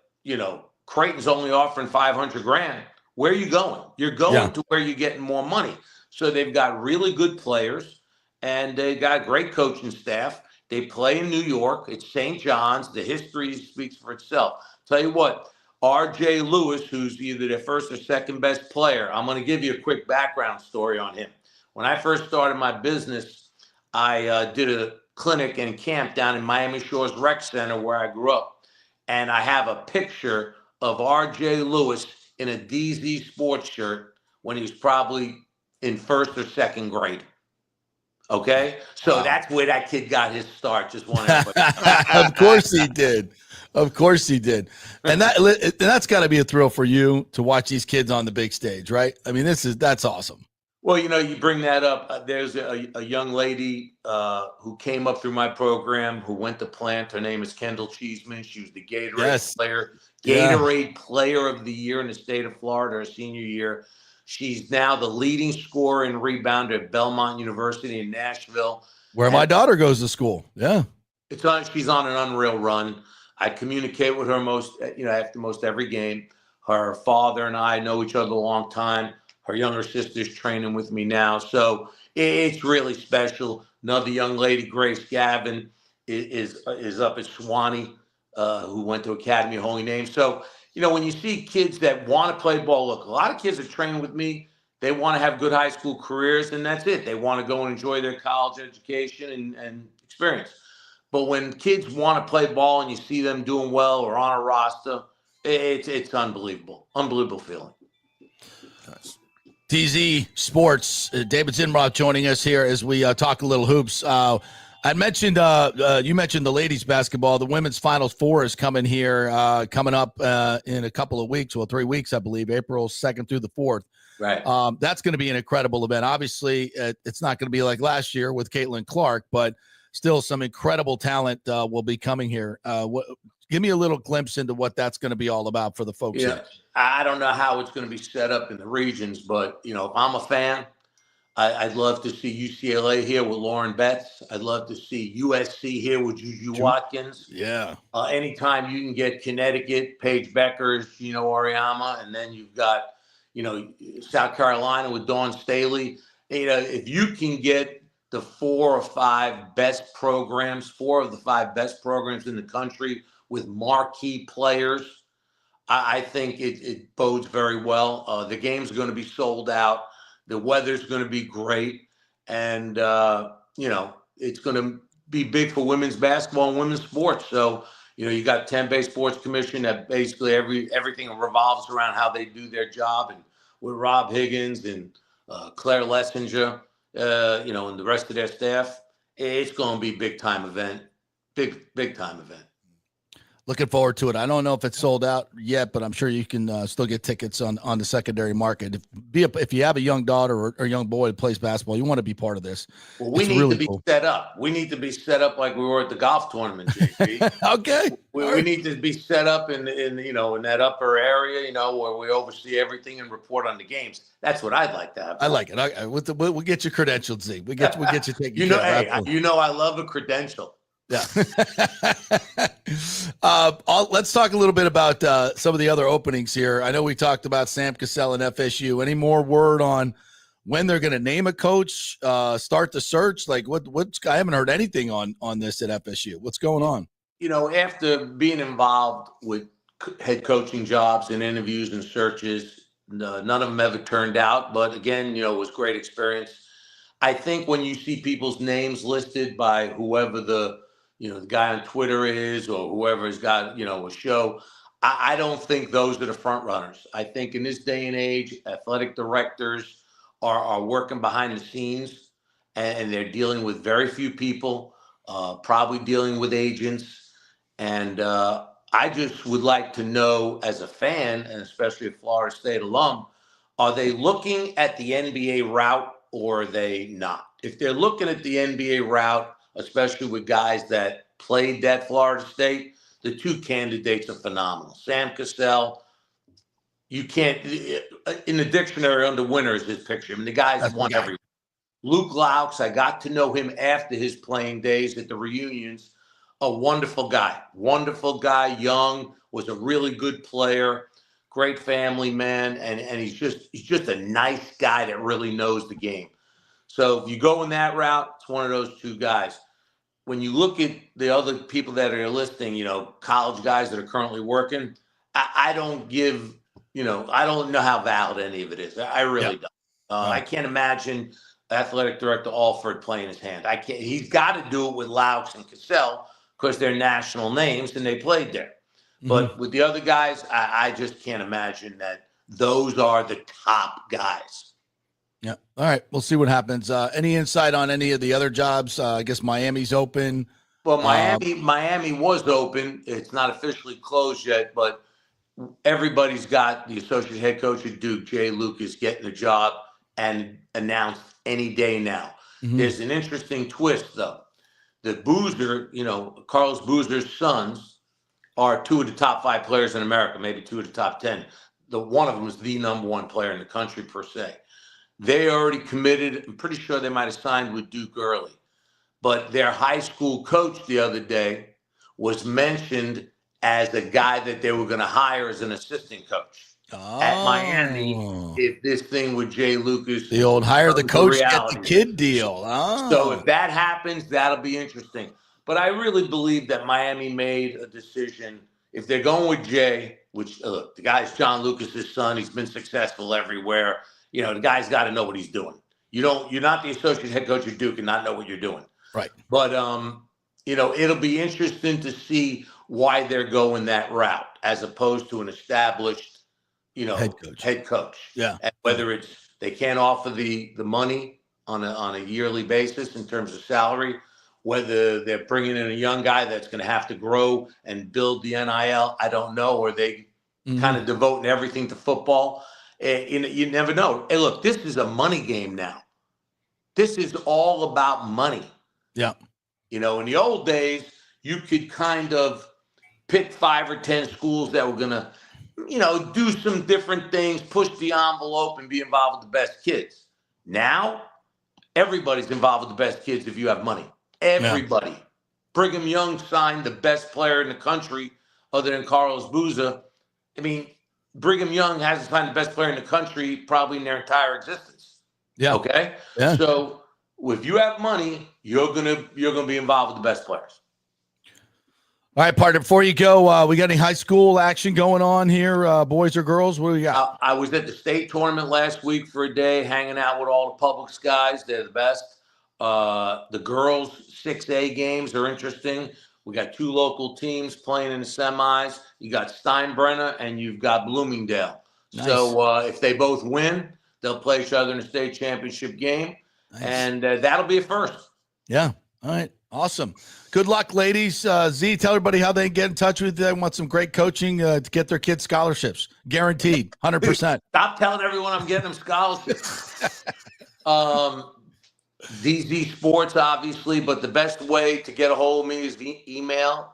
Creighton's only offering $500,000, where are you going? You're going to where you're getting more money. So they've got really good players, and they got great coaching staff. They play in New York. It's St. John's. The history speaks for itself. Tell you what, R.J. Lewis, who's either their first or second best player, I'm going to give you a quick background story on him. When I first started my business, I did a clinic and camp down in Miami Shores Rec Center where I grew up. And I have a picture of R.J. Lewis in a DZ sports shirt when he was probably in first or second grade. Okay? So that's where that kid got his start. Just want to Of course he did. Of course he did. And that's got to be a thrill for you to watch these kids on the big stage, right? I mean, that's awesome. Well, you bring that up. There's a young lady who came up through my program who went to Plant. Her name is Kendall Cheeseman. She was the Gatorade player, Player of the Year in the state of Florida her senior year. She's now the leading scorer and rebounder at Belmont University in Nashville, where my daughter goes to school. Yeah, she's on an unreal run. I communicate with her after most every game. Her father and I know each other a long time. Her younger sister's training with me now. So it's really special. Another young lady, Grace Gavin, is up at Swanee, who went to Academy of Holy Name. So, when you see kids that want to play ball, look, a lot of kids that train with me, they want to have good high school careers, and that's it. They want to go and enjoy their college education and experience. But when kids want to play ball and you see them doing well or on a roster, it's unbelievable. Unbelievable feeling. Nice. TZ Sports. David Zinroth joining us here as we talk a little hoops. I mentioned you mentioned the ladies basketball. The women's Finals Four is coming here, coming up in a couple of weeks. Well, 3 weeks, I believe, April 2nd through the 4th. Right. That's going to be an incredible event. Obviously, it's not going to be like last year with Caitlin Clark, but still some incredible talent will be coming here. Give me a little glimpse into what that's going to be all about for the folks Yeah. here. I don't know how it's going to be set up in the regions, but, if I'm a fan, I'd love to see UCLA here with Lauren Betts. I'd love to see USC here with Juju Watkins. Yeah. Anytime you can get Connecticut, Paige Beckers, Oriama, and then you've got, South Carolina with Dawn Staley. If you can get the 4 of the 5 best programs in the country with marquee players, I think it bodes very well. The game's going to be sold out. The weather's going to be great. And, it's going to be big for women's basketball and women's sports. So, you got Tampa Sports Commission that basically everything revolves around how they do their job. And with Rob Higgins and Claire Lessinger, and the rest of their staff, it's going to be a big time event. Big time event. Looking forward to it. I don't know if it's sold out yet, but I'm sure you can still get tickets on the secondary market. If you have a young daughter or young boy that plays basketball, you want to be part of this. Well, we need to be set up. We need to be set up like we were at the golf tournament, JP. Okay. We need to be set up in that upper area, where we oversee everything and report on the games. That's what I'd like to have. I like it. We'll get you credentialed, Z. We get you taken care of. I love a credential. Yeah. Let's talk a little bit about some of the other openings here. I know we talked about Sam Cassell and FSU. Any more word on when they're going to name a coach, start the search? Like I haven't heard anything on this at FSU. What's going on? After being involved with head coaching jobs and interviews and searches, none of them ever turned out. But again, it was great experience. I think when you see people's names listed by whoever the guy on Twitter is or whoever has got, a show, I don't think those are the front runners. I think in this day and age, athletic directors are working behind the scenes and they're dealing with very few people, probably dealing with agents. And I just would like to know as a fan, and especially a Florida State alum, are they looking at the NBA route or are they not? If they're looking at the NBA route, especially with guys that played at Florida State, the two candidates are phenomenal. Sam Cassell, you can't, in the dictionary under winner is his picture. I mean, the guy's won everything. Luke Laux, I got to know him after his playing days at the reunions. A wonderful guy, young, was a really good player, great family man, and he's just a nice guy that really knows the game. So if you go in that route, it's one of those two guys. When you look at the other people that are listing, college guys that are currently working, I don't know how valid any of it is. I really don't. I can't imagine athletic director Alford playing his hand. I can't. He's got to do it with Laux and Cassell because they're national names and they played there. Mm-hmm. But with the other guys, I just can't imagine that those are the top guys. Yeah. All right. We'll see what happens. Any insight on any of the other jobs? I guess Miami's open. Well, Miami was open. It's not officially closed yet, but everybody's got the associate head coach at Duke, Jay Lucas, getting a job and announced any day now. Mm-hmm. There's an interesting twist, though. The Boozer, Carlos Boozer's sons are 2 of the top 5 players in America, maybe 2 of the top 10. One of them is the number 1 player in the country per se. They already committed. I'm pretty sure they might have signed with Duke early. But their high school coach the other day was mentioned as a guy that they were going to hire as an assistant coach at Miami if this thing with Jay Lucas. The old hire the coach, get the kid deal. So if that happens, that'll be interesting. But I really believe that Miami made a decision. If they're going with Jay, which, look, the guy's John Lucas's son. He's been successful everywhere. The guy's got to know what he's doing. You're not the associate head coach at Duke and not know what you're doing. Right. But, it'll be interesting to see why they're going that route as opposed to an established head coach. Yeah. And whether it's they can't offer the money on a yearly basis in terms of salary, whether they're bringing in a young guy that's going to have to grow and build the NIL, I don't know, or they kind of devoting everything to football. You never know. Hey, look, this is a money game now. This is all about money. Yeah. In the old days, you could kind of pick 5 or 10 schools that were going to, do some different things, push the envelope, and be involved with the best kids. Now, everybody's involved with the best kids if you have money. Everybody. Yeah. Brigham Young signed the best player in the country other than Carlos Boozer. I mean, Brigham Young hasn't signed the best player in the country probably in their entire existence. Yeah. Okay? Yeah. So if you have money, you're gonna be involved with the best players. All right, partner, before you go, we got any high school action going on here, boys or girls? What do we got? I was at the state tournament last week for a day, hanging out with all the Publix guys. They're the best. The girls' 6A games are interesting. We got 2 local teams playing in the semis. You got Steinbrenner and you've got Bloomingdale. Nice. So if they both win, they'll play each other in a state championship game. Nice. And that'll be a first. Yeah. All right. Awesome. Good luck, ladies. Z, tell everybody how they can get in touch with you. They want some great coaching to get their kids scholarships. Guaranteed. 100%. Stop telling everyone I'm getting them scholarships. DZ Sports, obviously, but the best way to get a hold of me is the email,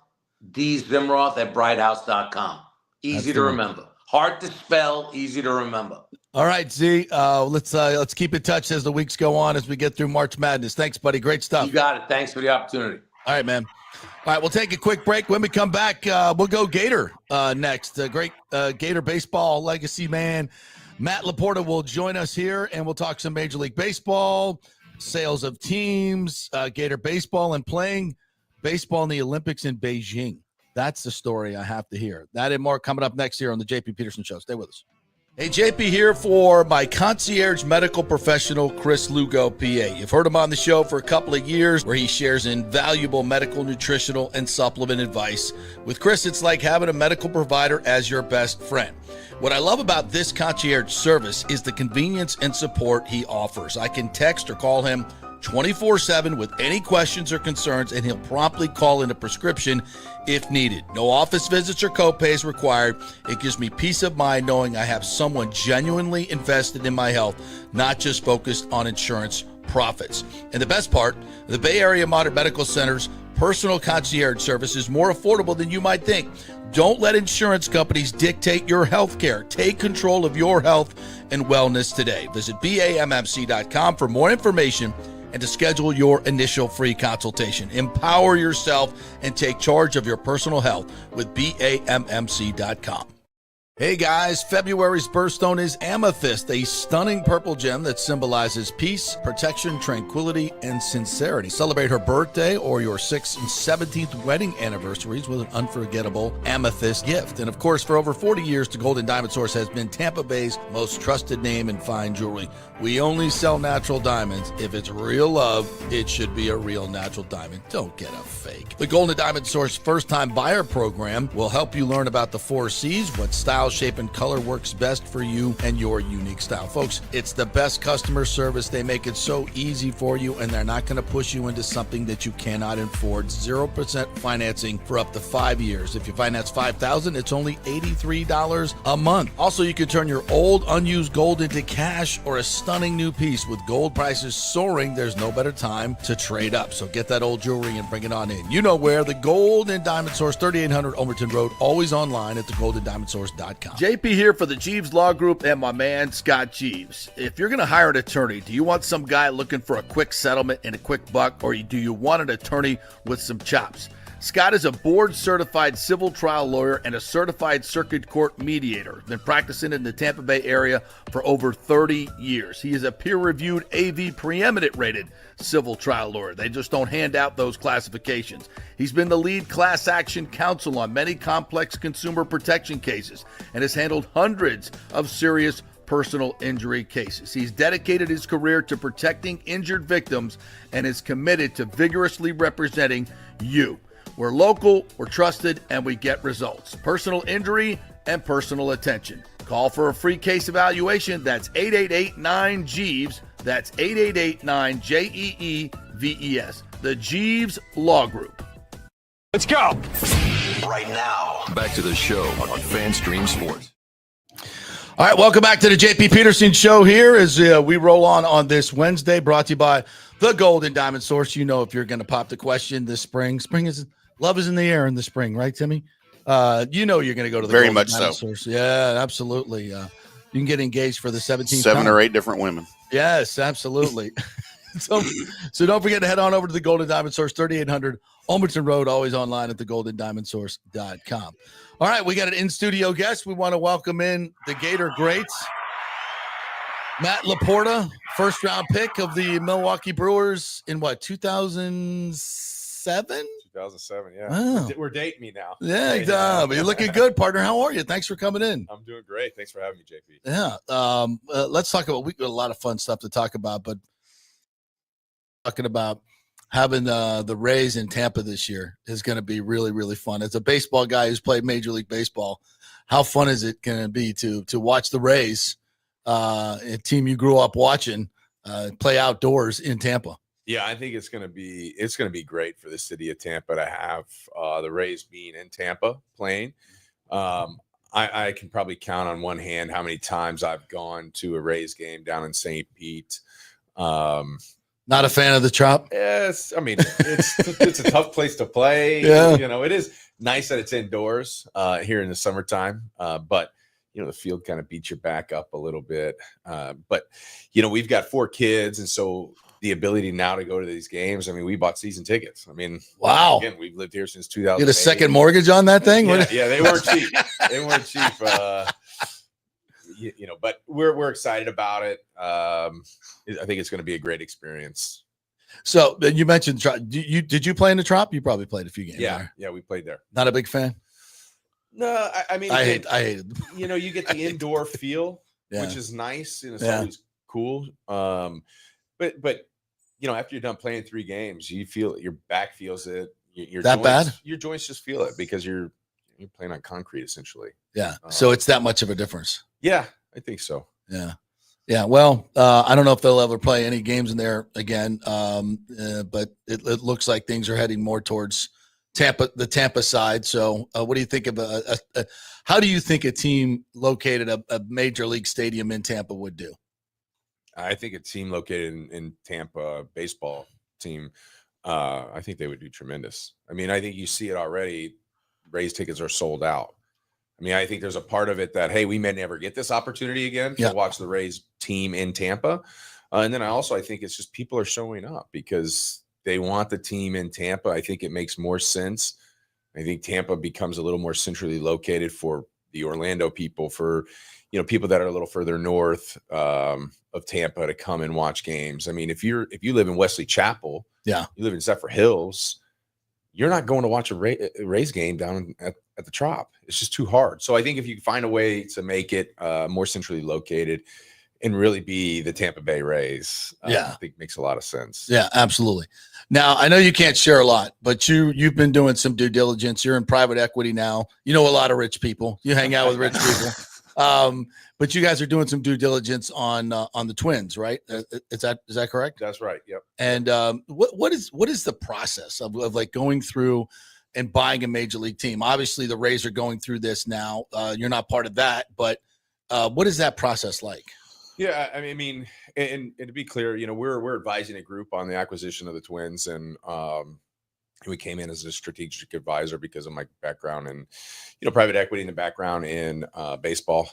dzimroth@brighthouse.com. Easy to remember. Hard to spell, easy to remember. All right, Z, let's keep in touch as the weeks go on, as we get through March Madness. Thanks, buddy. Great stuff. You got it. Thanks for the opportunity. All right, man. All right, we'll take a quick break. When we come back, we'll go Gator next. Great Gator baseball legacy man, Matt LaPorta, will join us here, and we'll talk some Major League Baseball, sales of teams, Gator baseball, and playing baseball in the Olympics in Beijing. That's the story I have to hear. That and more coming up next here on the JP Peterson Show. Stay with us. Hey, JP here for my concierge medical professional, Chris Lugo, PA. You've heard him on the show for a couple of years where he shares invaluable medical, nutritional, and supplement advice. With Chris, it's like having a medical provider as your best friend. What I love about this concierge service is the convenience and support he offers. I can text or call him 24/7 with any questions or concerns, and he'll promptly call in a prescription if needed. No office visits or copays required. It gives me peace of mind knowing I have someone genuinely invested in my health, not just focused on insurance profits. And the best part, the Bay Area Modern Medical Center's personal concierge service is more affordable than you might think. Don't let insurance companies dictate your health care. Take control of your health and wellness today. Visit BAMMC.com for more information and to schedule your initial free consultation. Empower yourself and take charge of your personal health with BAMMC.com. Hey guys, February's birthstone is amethyst, a stunning purple gem that symbolizes peace, protection, tranquility, and sincerity. Celebrate her birthday or your 6th and 17th wedding anniversaries with an unforgettable amethyst gift. And of course, for over 40 years, the Golden Diamond Source has been Tampa Bay's most trusted name in fine jewelry. We only sell natural diamonds. If it's real love, it should be a real natural diamond. Don't get a fake. The Golden Diamond Source first-time buyer program will help you learn about the 4 C's, what style, shape, and color works best for you and your unique style. Folks, it's the best customer service. They make it so easy for you, and they're not going to push you into something that you cannot afford. 0% financing for up to 5 years. If you finance $5,000, it's only $83 a month. Also, you can turn your old unused gold into cash or a stunning new piece. With gold prices soaring, there's no better time to trade up. So get that old jewelry and bring it on in. You know where, the Golden Diamond Source, 3800 Omerton Road, always online at thegoldendiamondsource.com. JP here for the Jeeves Law Group and my man Scott Jeeves. If you're going to hire an attorney, do you want some guy looking for a quick settlement and a quick buck, or do you want an attorney with some chops? Scott is a board-certified civil trial lawyer and a certified circuit court mediator. Been practicing in the Tampa Bay area for over 30 years. He is a peer-reviewed AV preeminent rated civil trial lawyer. They just don't hand out those classifications. He's been the lead class action counsel on many complex consumer protection cases and has handled hundreds of serious personal injury cases. He's dedicated his career to protecting injured victims and is committed to vigorously representing you. We're local, we're trusted, and we get results. Personal injury and personal attention. Call for a free case evaluation. That's 888-9-JEEVES. That's 888-9-JEEVES. The Jeeves Law Group. Let's go. Right now, back to the show on FanStream Sports. All right, welcome back to the JP Peterson Show here as we roll on this Wednesday, brought to you by the Golden Diamond Source. You know, if you're going to pop the question this spring is love is in the air in the spring, right, Timmy? You know you're going to go to the Very Golden much Diamond so. Source. Yeah, absolutely. You can get engaged for the 17th 7 time. or 8 different women. Yes, absolutely. So don't forget to head on over to the Golden Diamond Source, 3800 Almerton Road, always online at thegoldendiamondsource.com. All right, we got an in-studio guest. We want to welcome in the Gator greats, Matt LaPorta, first-round pick of the Milwaukee Brewers in 2007? 2007, yeah. Wow. We're dating me now. Yeah, but you're looking good, partner. How are you? Thanks for coming in. I'm doing great. Thanks for having me, JP. Yeah. Let's talk about, we got a lot of fun stuff to talk about, but talking about having the Rays in Tampa this year is going to be really, really fun. As a baseball guy who's played Major League Baseball, how fun is it going to be to watch the Rays, a team you grew up watching, play outdoors in Tampa? Yeah, I think it's gonna be great for the city of Tampa to have the Rays being in Tampa playing. I can probably count on one hand how many times I've gone to a Rays game down in St. Pete. Not a fan of the Trop? Yes, I mean it's a tough place to play. Yeah. You know, it is nice that it's indoors here in the summertime, but you know the field kind of beats your back up a little bit. But you know we've got 4 kids, and so the ability now to go to these games. I mean, we bought season tickets. I mean, wow. Again, we've lived here since 2000. You had a second mortgage on that thing? Yeah, they weren't cheap. They weren't cheap. You know, but we're excited about it. I think it's going to be a great experience. So you mentioned Trop. Did you play in the Trop? You probably played a few games. Yeah, there. yeah, we played there. Not a big fan. No, I mean, I hated them. You know, you get the indoor feel, Yeah. which is nice, and it's Yeah. always cool. But you know, after you're done playing 3 games, you feel your back feels it. Your That joints, bad? Your joints just feel it because you're playing on concrete essentially. Yeah. So it's that much of a difference. Yeah, I think so. Yeah. Yeah. Well, I don't know if they'll ever play any games in there again. But it looks like things are heading more towards the Tampa side. So what do you think of how do you think a team located a major league stadium in Tampa would do? I think a team located in Tampa, baseball team, I think they would do tremendous. I mean, I think you see it already. Rays tickets are sold out. I mean, I think there's a part of it that, hey, we may never get this opportunity again to watch the Rays team in Tampa. And then I think it's just people are showing up because they want the team in Tampa. I think it makes more sense. I think Tampa becomes a little more centrally located for the Orlando people, for people that are a little further north of Tampa to come and watch games. I mean, if you live in Wesley Chapel, you live in Zephyr Hills, you're not going to watch a Rays game down at the Trop. It's just too hard. So I think if you find a way to make it more centrally located and really be the Tampa Bay Rays, I think makes a lot of sense. Yeah, absolutely. Now, I know you can't share a lot, but you've been doing some due diligence. You're in private equity now. You know a lot of rich people. You hang out with rich people. But you guys are doing some due diligence on the Twins, right? Is that correct? That's right. Yep. And what is the process of like going through and buying a major league team? Obviously, the Rays are going through this now. You're not part of that, but what is that process like? Yeah, I mean, and to be clear, we're advising a group on the acquisition of the Twins, and we came in as a strategic advisor because of my background in, private equity and a background in baseball.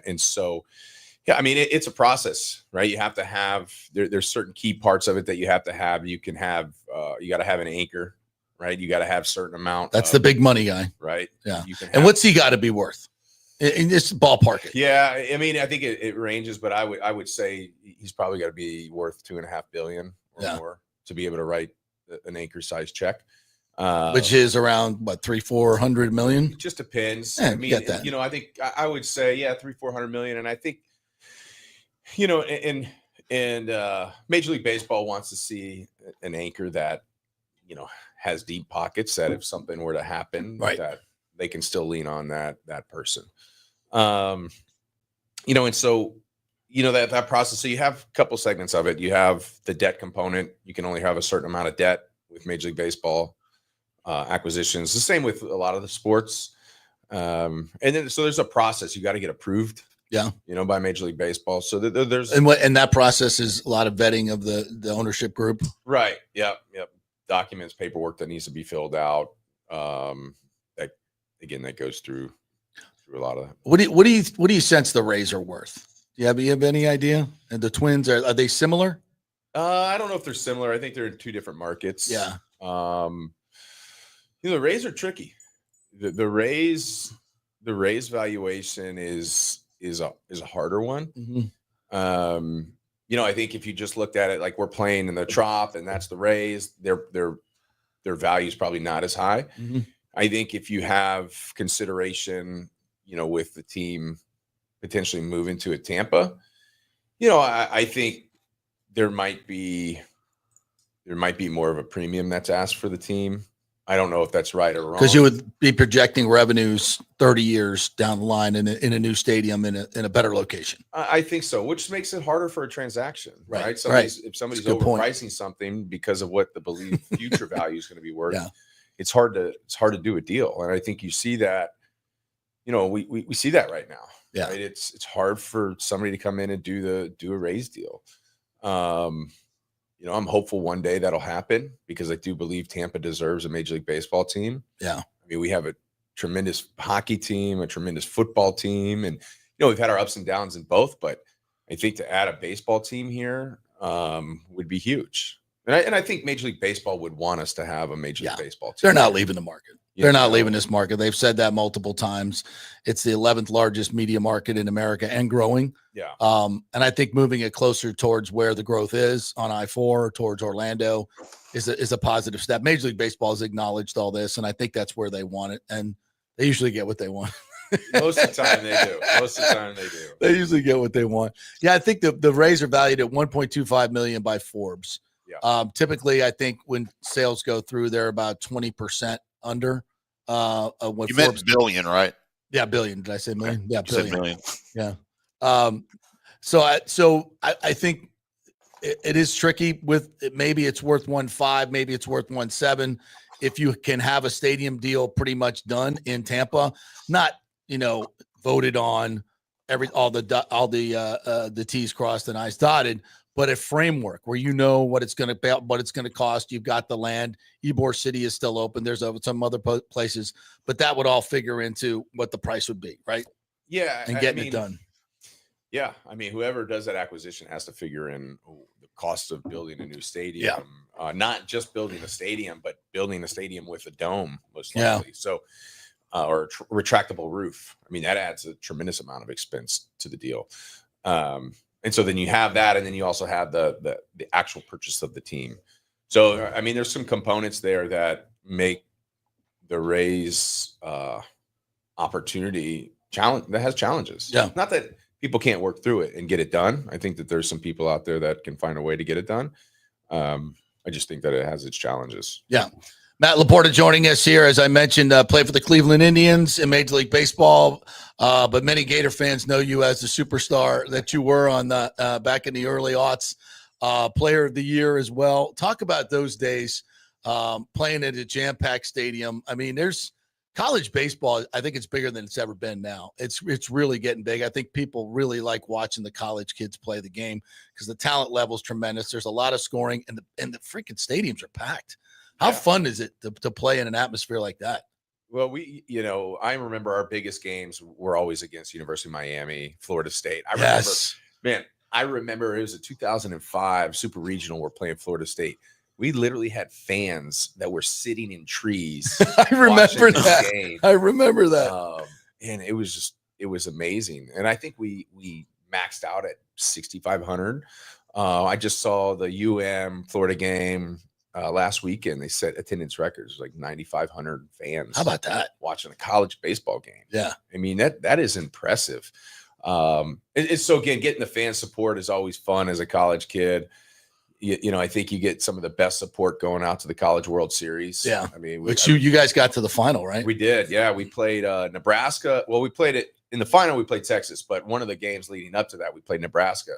And so, yeah, I mean, it's a process, right? You have to have, there's certain key parts of it that you have to have. You got to have an anchor, right? You got to have certain amount. That's the big money guy. Right. Yeah. And what's he got to be worth? In this ballpark? Yeah. I mean, I think it ranges, but I would say he's probably got to be worth $2.5 billion or more to be able to write an anchor size check. Which is around what, 300-400 million? It just depends. Yeah, I mean, get that. I think I would say, 300-400 million. And I think, and Major League Baseball wants to see an anchor that, has deep pockets, that if something were to happen, right, that they can still lean on that person. And so, that process. So you have a couple segments of it. You have the debt component. You can only have a certain amount of debt with Major League Baseball acquisitions. The same with a lot of the sports. And then, so there's a process. You got to get approved. Yeah. By Major League Baseball. So there's and that process is a lot of vetting of the ownership group. Right. Yep. Documents, paperwork that needs to be filled out. That goes through a lot of that. What do you sense the Rays are worth? You have any idea? And the Twins, are they similar? I don't know if they're similar. I think they're in two different markets. Yeah. The Rays are tricky. The Rays valuation is a harder one. Mm-hmm. I think if you just looked at it like we're playing in the Trop and that's the Rays, their value is probably not as high. Mm-hmm. I think if you have consideration, with the team potentially moving to Tampa, I think there might be more of a premium that's asked for the team. I don't know if that's right or wrong. Because you would be projecting revenues 30 years down the line in a new stadium in a better location. I think so, which makes it harder for a transaction, right? If somebody's overpricing something because of what the believed future value is going to be worth, it's hard to do a deal. And I think you see that, we see that right now. Yeah. Right? It's hard for somebody to come in and do a Rays deal. I'm hopeful one day that'll happen because I do believe Tampa deserves a Major League Baseball team. Yeah. I mean, we have a tremendous hockey team, a tremendous football team, and we've had our ups and downs in both, but I think to add a baseball team here would be huge. And I think Major League Baseball would want us to have a Major League Baseball team. They're not leaving the market. They're not leaving this market. They've said that multiple times. It's the 11th largest media market in America and growing. Yeah. And I think moving it closer towards where the growth is on I-4 towards Orlando is a positive step. Major League Baseball has acknowledged all this, and I think that's where they want it. And they usually get what they want. Most of the time they do. They usually get what they want. Yeah, I think the Rays are valued at $1.25 million by Forbes. Yeah. Typically, I think when sales go through, they're about 20% under. You Forbes, meant billion, right? Yeah, billion. Did I say million? Yeah, You said billion. million. Yeah. So I think it is tricky with maybe it's worth 1.5, maybe it's worth 1.7. If you can have a stadium deal pretty much done in Tampa, not voted on all the T's crossed and I's dotted, but a framework where what it's going to cost. You've got the land. Ybor City is still open. There's some other places, but that would all figure into what the price would be, right? Yeah, and getting it done. Yeah, I mean, whoever does that acquisition has to figure in the cost of building a new stadium. Yeah. Not just building a stadium, but building a stadium with a dome, most likely. So, or a retractable roof. I mean, that adds a tremendous amount of expense to the deal. And so then you have that, and then you also have the actual purchase of the team. So, I mean, there's some components there that make the Rays opportunity that has challenges. Yeah. Not that people can't work through it and get it done. I think that there's some people out there that can find a way to get it done. I just think that it has its challenges. Yeah. Matt LaPorta joining us here. As I mentioned, played for the Cleveland Indians in Major League Baseball, but many Gator fans know you as the superstar that you were on the back in the early aughts, player of the year as well. Talk about those days playing at a jam-packed stadium. I mean, there's college baseball. I think it's bigger than it's ever been now. It's really getting big. I think people really like watching the college kids play the game because the talent level is tremendous. There's a lot of scoring, and the freaking stadiums are packed. How fun is it to play in an atmosphere like that? Well, I remember our biggest games were always against University of Miami, Florida State. I remember it was a 2005 Super Regional. We're playing Florida State. We literally had fans that were sitting in trees. I remember that. And it was amazing. And I think we maxed out at 6,500. I just saw the Florida game last weekend. They set attendance records, like 9,500 fans. How about that? Watching a college baseball game. Yeah. I mean, that is impressive. It's so, again, getting the fan support is always fun as a college kid. I think you get some of the best support going out to the College World Series. Yeah. I mean, you guys got to the final, right? We did. Yeah. We played Nebraska. Well, we played it in the final we played Texas, but one of the games leading up to that we played Nebraska.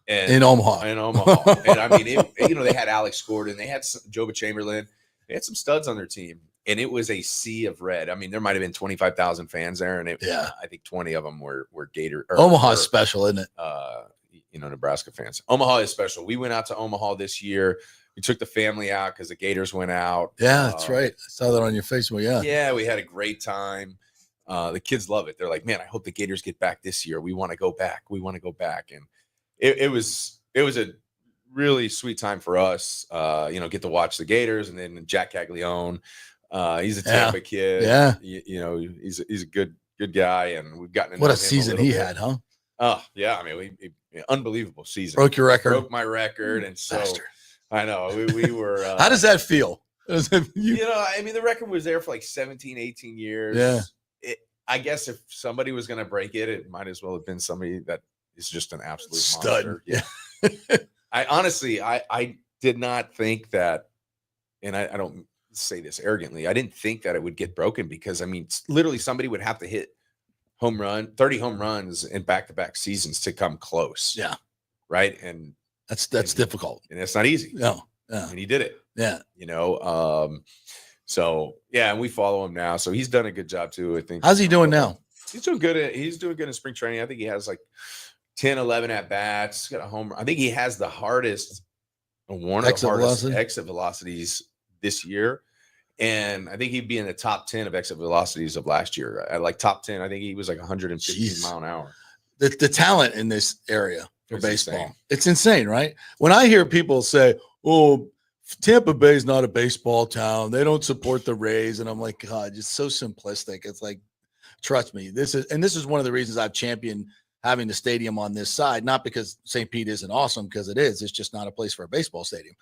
And, in Omaha. And I mean, they had Alex Gordon, they had Joba Chamberlain, they had some studs on their team, and it was a sea of red. I mean, there might have been 25,000 fans there, and I think 20 of them were Gator. Omaha's special, isn't it? Nebraska fans. Omaha is special. We went out to Omaha this year. We took the family out because the Gators went out. Yeah, that's right. I saw that on your Facebook. Yeah, we had a great time. The kids love it. They're like, man, I hope the Gators get back this year. We want to go back. And it was a really sweet time for us. Get to watch the Gators, and then Jack Caglione. He's a Tampa kid. Yeah, he's a good guy, and we've gotten to know what a him season he had, huh? Oh yeah, I mean, unbelievable season. Broke your record. Broke my record, and so Bastard. I know we were. How does that feel? I mean, the record was there for like 17, 18 years. Yeah. I guess if somebody was going to break it, it might as well have been somebody that is just an absolute stud. monster. Yeah. I honestly, I did not think that, and I don't say this arrogantly, I didn't think that it would get broken because, I mean, literally somebody would have to hit 30 home runs in back-to-back seasons to come close. Yeah. Right. And that's difficult. And it's not easy. No. Yeah. And he did it. Yeah. So yeah, and we follow him now. So he's done a good job too, I think. How's he doing now? He's doing good. He's doing good in spring training. I think he has like 10, 11 at bats. Got a home. I think he has the hardest, one of the hardest exit velocities this year. And I think he'd be in the top 10 of exit velocities of last year. At like top 10, I think he was like 115 mile an hour. The talent in this area for baseball, insane. It's insane, right? When I hear people say, "Oh, Tampa Bay is not a baseball town. They don't support the Rays," and I'm like, God, it's so simplistic. It's like, trust me, this is one of the reasons I've championed having the stadium on this side. Not because St. Pete isn't awesome, because it is. It's just not a place for a baseball stadium.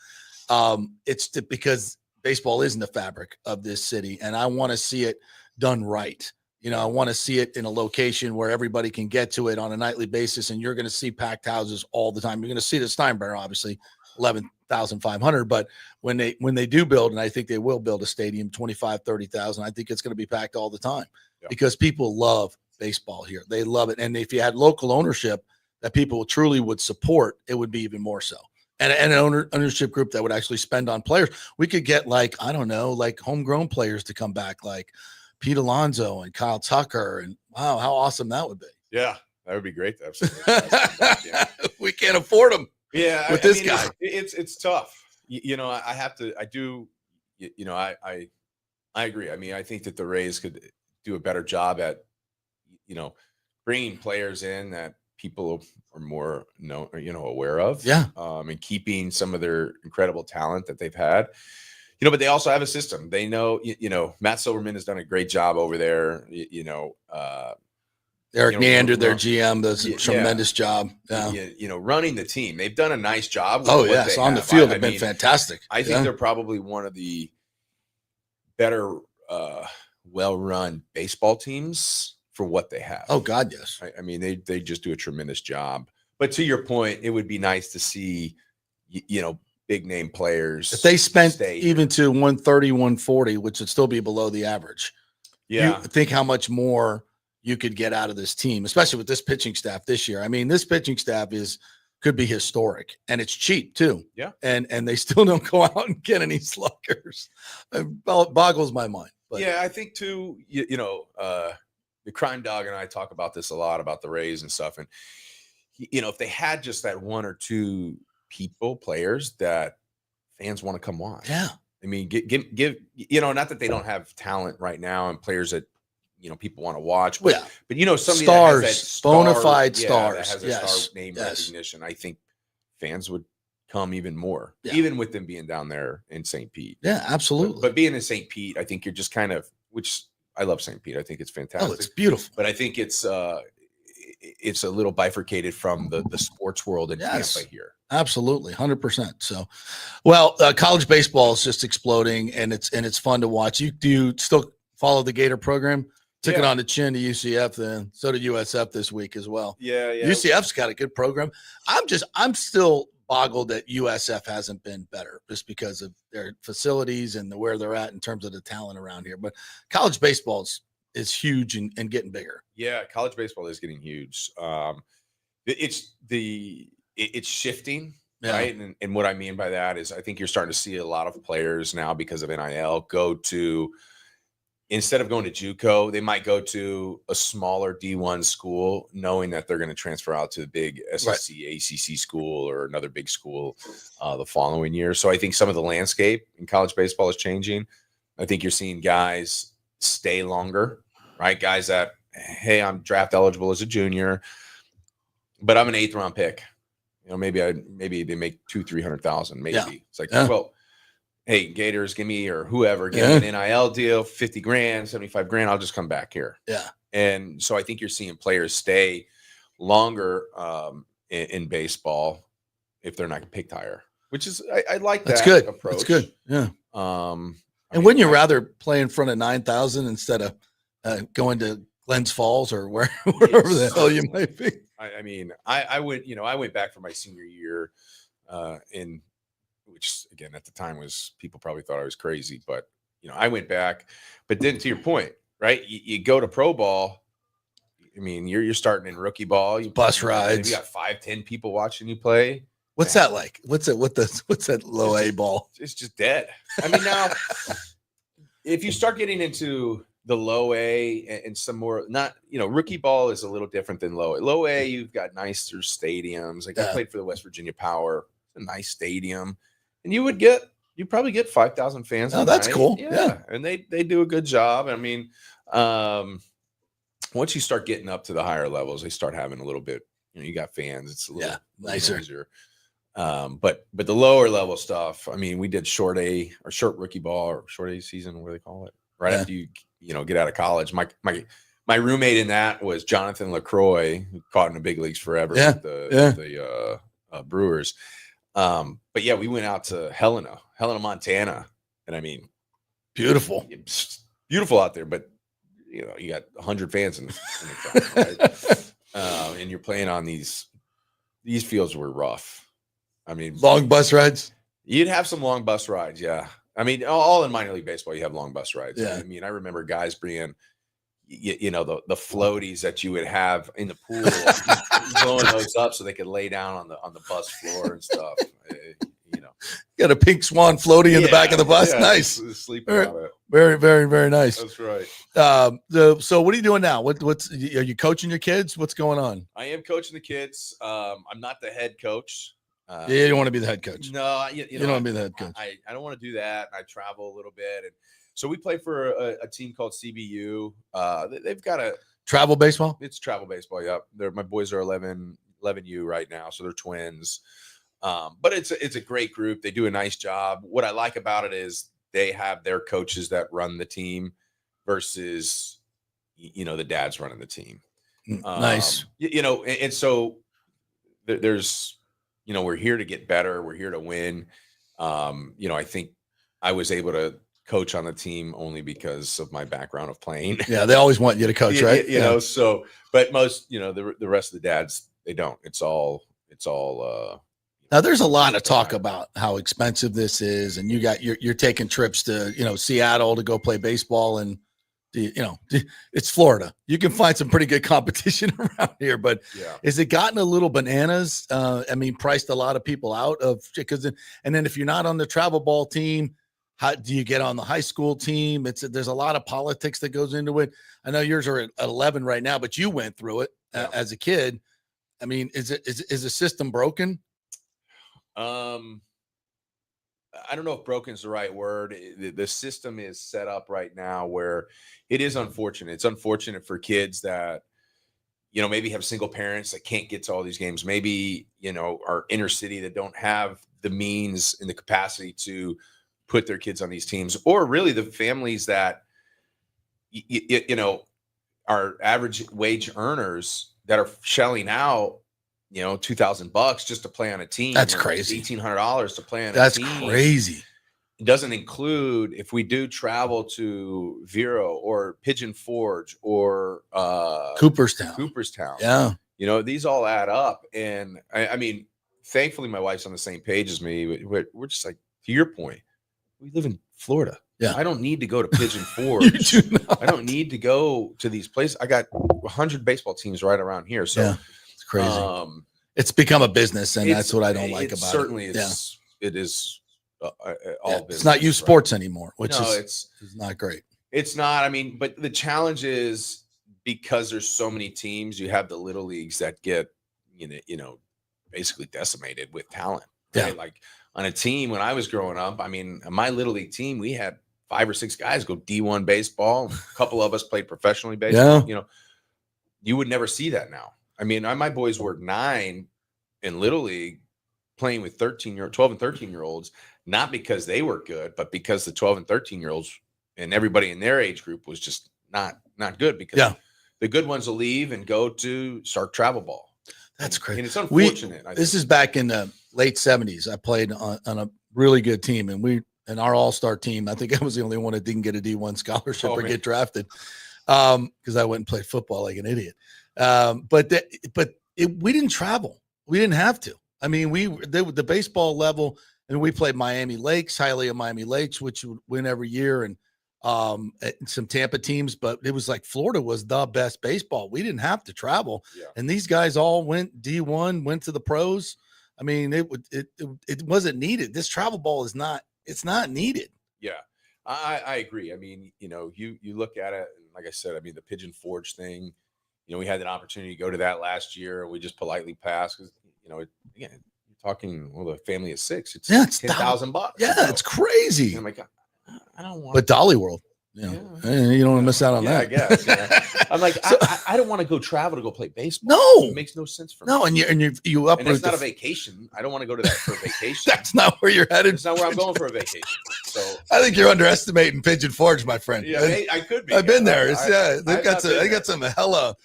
Because baseball is in the fabric of this city, and I want to see it done right. I want to see it in a location where everybody can get to it on a nightly basis, and you're going to see packed houses all the time. You're going to see the Steinbrenner, obviously, 11,500, but when they do build, and I think they will build a stadium, 25, 30,000, I think it's going to be packed all the time because people love baseball here. They love it. And if you had local ownership that people truly would support, it would be even more so. And an ownership group that would actually spend on players. We could get like homegrown players to come back, like Pete Alonso and Kyle Tucker. And wow, how awesome that would be. Yeah, that would be great to have somebody. We can't afford them. Yeah, with this guy, it's tough. I agree. I mean, I think that the Rays could do a better job at, bringing players in that people are more aware of. Yeah. And keeping some of their incredible talent that they've had. But they also have a system. They know, Matt Silverman has done a great job over there. Eric Neander, their GM, does a tremendous job. Yeah. Running the team. They've done a nice job. On the field, they've been fantastic. I think they're probably one of the better, well-run baseball teams for what they have. Oh, God, yes. I mean, they just do a tremendous job. But to your point, it would be nice to see, big name players. If they spent even to 130, 140, which would still be below the average. Yeah. Think how much more you could get out of this team, especially with this pitching staff this year. I mean, this pitching staff could be historic, and it's cheap too. Yeah. And they still don't go out and get any sluggers. It boggles my mind. But yeah, I think too, the crime dog and I talk about this a lot about the Rays and stuff. And, if they had just that one or two players that fans want to come watch. Yeah. I mean, give, not that they don't have talent right now and players that, people want to watch, but, somebody stars, that has that bona fide stars, that has a star name recognition. I think fans would come even more, even with them being down there in St. Pete. Yeah, absolutely. But being in St. Pete, I think you're just kind of, which I love St. Pete. I think it's fantastic. Oh, it's beautiful. But I think it's a little bifurcated from the sports world in Tampa here. Absolutely, 100%. So, well, college baseball is just exploding, and it's fun to watch. Do you still follow the Gator program? Took it on the chin to UCF, then so did USF this week as well. Yeah. UCF's got a good program. I'm still boggled that USF hasn't been better just because of their facilities and where they're at in terms of the talent around here. But college baseball's is huge and getting bigger. Yeah, college baseball is getting huge. It's shifting, right? And what I mean by that is I think you're starting to see a lot of players now because of NIL go to, instead of going to JUCO, they might go to a smaller D1 school, knowing that they're going to transfer out to the big SEC, ACC school or another big school the following year. So I think some of the landscape in college baseball is changing. I think you're seeing guys stay longer, right? Guys that, hey, I'm draft eligible as a junior, but I'm an 8th round pick. Maybe they make 200,000-300,000. Maybe it's like, well, hey, Gators, give me, or whoever, give me an NIL deal, 50 grand, 75 grand. I'll just come back here. Yeah. And so I think you're seeing players stay longer in baseball if they're not picked higher, which is, I like that. That's good. Approach. That's good. Yeah. Wouldn't you rather play in front of 9,000 instead of going to Glens Falls or wherever the hell you might be? I went back for my senior year which again at the time was, people probably thought I was crazy, but I went back. But then to your point, right? You go to pro ball. I mean, you're starting in rookie ball. You bus rides. You got 5-10 people watching you play. What's that like? What's that low A ball? It's just dead. I mean, now if you start getting into the low A and some more, not, rookie ball is a little different than low A. Low A, you've got nicer stadiums. Like I played for the West Virginia Power, a nice stadium, and you probably get 5,000 fans. Oh, that's cool. Yeah. And they do a good job. I mean, once you start getting up to the higher levels, they start having a little bit, you got fans. It's a little nicer. But the lower level stuff, I mean, we did short A or short rookie ball or short A season, what do they call it? Right after you get out of college. My roommate in that was Jonathan LaCroix, who caught in the big leagues forever with the Brewers. But yeah, we went out to Helena, Montana, and I mean, beautiful out there. But you got 100 fans in the crowd, right? And you're playing on these fields were rough. I mean, long bus rides. You'd have some long bus rides, yeah. I mean, all in minor league baseball, you have long bus rides. Yeah. I mean, I remember guys bringing, the floaties that you would have in the pool, blowing those up so they could lay down on the bus floor and stuff. Got a pink swan floaty in the back of the bus. Yeah, nice. Sleeping on it. Very, very, very nice. That's right. So what are you doing now? Are you coaching your kids? What's going on? I am coaching the kids. I'm not the head coach. You don't want to be the head coach. No, you don't want to be the head coach. I don't want to do that. I travel a little bit, and so we play for a team called CBU. They've got a travel baseball. It's travel baseball. Yep. My boys are 11U right now, so they're twins. But it's a great group. They do a nice job. What I like about it is they have their coaches that run the team versus the dads running the team. Nice. And so there's. We're here to get better. We're here to win. I think I was able to coach on the team only because of my background of playing. Yeah, they always want you to coach, right? So, but most, the rest of the dads, they don't. It's all. Now, there's a lot of talk about how expensive this is, and you're taking trips to Seattle to go play baseball, and it's Florida. You can find some pretty good competition around here, but has it gotten a little bananas? Priced a lot of people out of and then if you're not on the travel ball team, how do you get on the high school team? There's a lot of politics that goes into it. I know yours are at 11 right now, but you went through it as a kid. I mean, is the system broken? I don't know if broken is the right word. The system is set up right now where it is unfortunate. It's unfortunate for kids that, maybe have single parents that can't get to all these games. Maybe, are inner city that don't have the means and the capacity to put their kids on these teams, or really the families that, are average wage earners that are shelling out, $2,000 just to play on a team. That's crazy. $1,800 to play on a team. That's crazy. It doesn't include if we do travel to Vero or Pigeon Forge or Cooperstown. Yeah. These all add up. And I mean, thankfully my wife's on the same page as me. We're just like, to your point, we live in Florida. Yeah. I don't need to go to Pigeon Forge. You do not. I don't need to go to these places. I got 100 baseball teams right around here. So Yeah, it's crazy. It's become a business, and that's what I don't like about certainly it. It is all business. It's not youth sports anymore, which no, is not great. It's not. I mean, but the challenge is because there's so many teams, you have the little leagues that get, basically decimated with talent. Right? Yeah. Like on a team when I was growing up, I mean, my little league team, we had 5 or 6 guys go D1 baseball. A couple of us played professionally baseball. Yeah. You would never see that now. I mean, my boys were 9 in little league playing with 12 and 13-year-olds, not because they were good, but because the 12 and 13-year-olds and everybody in their age group was just not good, because the good ones will leave and go to start travel ball. That's crazy. And it's unfortunate. This is back in the late 70s. I played on a really good team, and our all-star team, I think I was the only one that didn't get a D1 scholarship get drafted, because I went and played football like an idiot. We didn't travel. We didn't have to. I mean, the baseball level, and we played Miami Lakes, Hialeah Miami Lakes, which would win every year, and some Tampa teams, but it was like Florida was the best baseball. We didn't have to travel, and these guys all went D1, went to the pros. I mean, it wasn't needed. This travel ball it's not needed. Yeah, I agree. I mean, you look at it, and like I said, I mean, the Pigeon Forge thing, we had an opportunity to go to that last year, and we just politely passed because, again, you're talking, the family of 6. It's $10,000. Yeah, it's crazy. And I'm like, I don't want. But Dolly World, you don't want to miss out on that. I guess. I'm like, I don't want to go travel to go play baseball. No, it makes no sense for me. No, and you uproot. And it's not a vacation. I don't want to go to that for a vacation. That's not where you're headed. It's not where I'm going for a vacation. So I think you're underestimating Pigeon Forge, my friend. Yeah, I could be. I've been there. They got some hella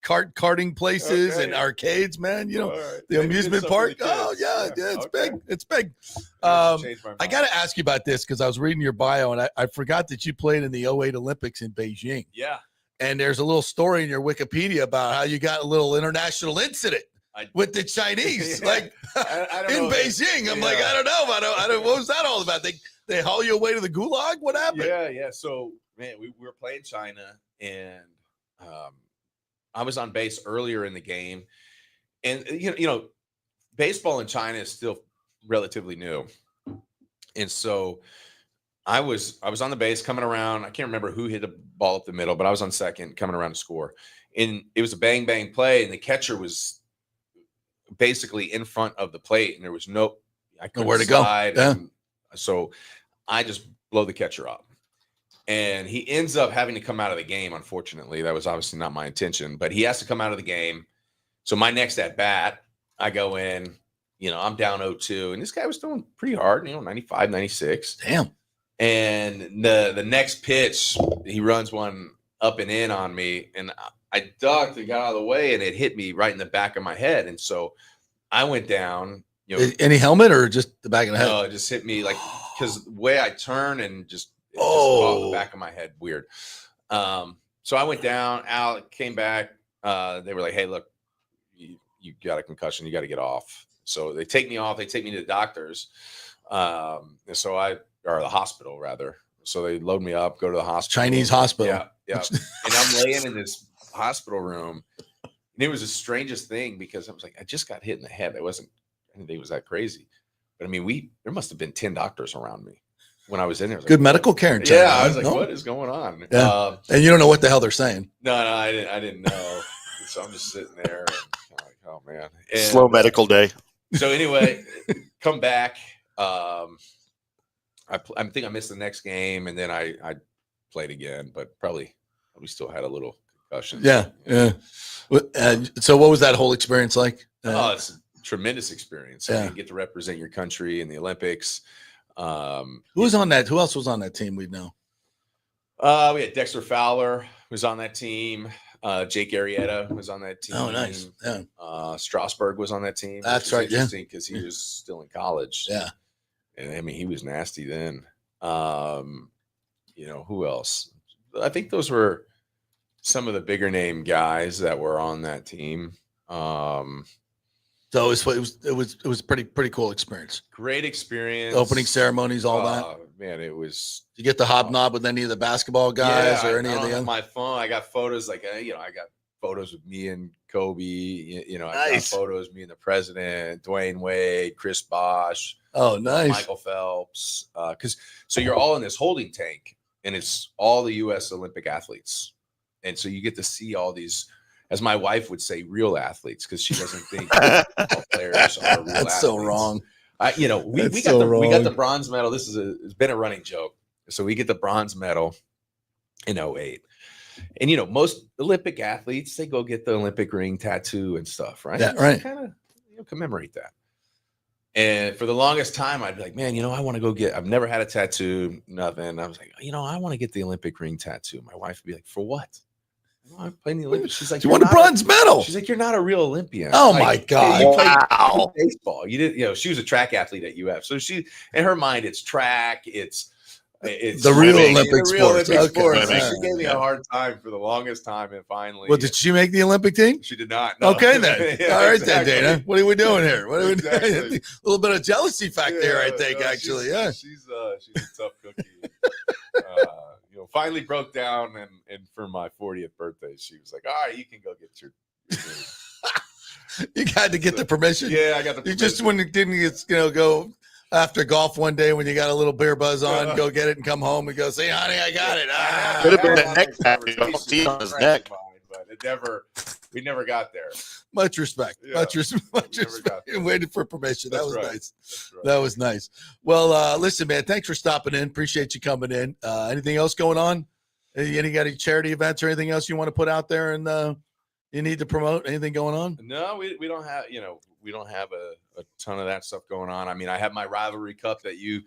karting places and arcades, man. The amusement park. Oh yeah, it's big. It's big. I got to ask you about this because I was reading your bio and I forgot that you played in the 2008 Olympics in Beijing. Yeah. And there's a little story in your Wikipedia about how you got a little international incident with the Chinese, like I in Beijing. I'm like, I don't know. I don't. What was that all about? They haul you away to the gulag? What happened? Yeah. So man, we were playing China, and I was on base earlier in the game, and baseball in China is still relatively new, and so I was on the base coming around. I can't remember who hit the ball up the middle, but I was on second coming around to score, and it was a bang bang play, and the catcher was basically in front of the plate, and there was I couldn't nowhere to go. Yeah. So I just blow the catcher up. And he ends up having to come out of the game. Unfortunately, that was obviously not my intention, but he has to come out of the game. So my next at bat, I go in, I'm down 0-2, and this guy was throwing pretty hard, 95, 96. Damn. And the next pitch, he runs one up and in on me, and I ducked and got out of the way, and it hit me right in the back of my head. And so I went down. Any helmet or just the back of the head? No, it just hit me because the way I turned and just caught the back of my head. Weird. So I went down, out, came back. They were like, hey, look, you got a concussion. You got to get off. So they take me off. They take me to the doctors. And so or the hospital, rather. So they load me up, go to the hospital. Chinese hospital. Yeah. And I'm laying in this hospital room. And it was the strangest thing because I was like, I just got hit in the head. I didn't think it was that crazy. But I mean, there must have been 10 doctors around me when I was in there. Good medical care in China. Yeah, I was like, what is going on? Yeah. And you don't know what the hell they're saying. No, I didn't know. So I'm just sitting there and kind of like, oh man. And slow medical day. So anyway, come back. I think I missed the next game, and then I played again, but probably still had a little concussion. Yeah. So what was that whole experience like? It's a tremendous experience. Yeah. I mean, get to represent your country in the Olympics. Who was on that? Who else was on that team? We know. We had Dexter Fowler was on that team. Jake Arrieta was on that team. Oh, nice. Yeah. Strasburg was on that team. That's right. Yeah. Interesting because he was still in college. Yeah. And I mean, he was nasty then. Who else? I think those were some of the bigger name guys that were on that team. So So it was pretty cool experience. Great experience. Opening ceremonies, all that. Man, it was. Did you get the hobnob with any of the basketball guys or any I of don't the have other? my phone. I got photos I got photos with me and Kobe. I got Nice. photos me and the president, Dwayne Wade, Chris Bosh. Oh, nice. Michael Phelps. So you're all in this holding tank, and it's all the U.S. Olympic athletes, and so you get to see all these, as my wife would say, real athletes, because she doesn't think all players are real That's athletes. so wrong. We got the bronze medal. It's been a running joke. So we get the bronze medal in 2008. And most Olympic athletes, they go get the Olympic ring tattoo and stuff, right? Yeah, right. Kind of commemorate that. And for the longest time, I'd be like, man, I want to go I've never had a tattoo, nothing. I was like, I want to get the Olympic ring tattoo. My wife would be like, for what? I'm playing the Olympics. She's like, You won a bronze medal. She's like, you're not a real Olympian. Oh like, my God. You played Wow. baseball. You didn't, she was a track athlete at UF. So she, in her mind, it's track, it's the real Olympic sports. Okay. She gave me a hard time for the longest time, and finally. Well, did she make the Olympic team? She did not. No. Okay, then. Yeah, all right, exactly. then, Dana. What are we doing here? What are we doing? Exactly. A little bit of jealousy factor there, I think, actually. Yeah. She's a tough cookie. Finally broke down, and for my 40th birthday, she was like, all right, you can go get your You had to get the permission. Yeah, I got the permission. You just didn't go after golf one day when you got a little beer buzz on, go get it and come home and go say, honey, I got it. Could have been a neck tattoo on his neck. But we never got there. Much respect. Yeah, Much respect. Waited for permission. That was nice. Right. That was nice. Well, listen, man, thanks for stopping in. Appreciate you coming in. Anything else going on? Any charity events or anything else you want to put out there and you need to promote? Anything going on? No, we don't have, we don't have a ton of that stuff going on. I mean, I have my rivalry cup that you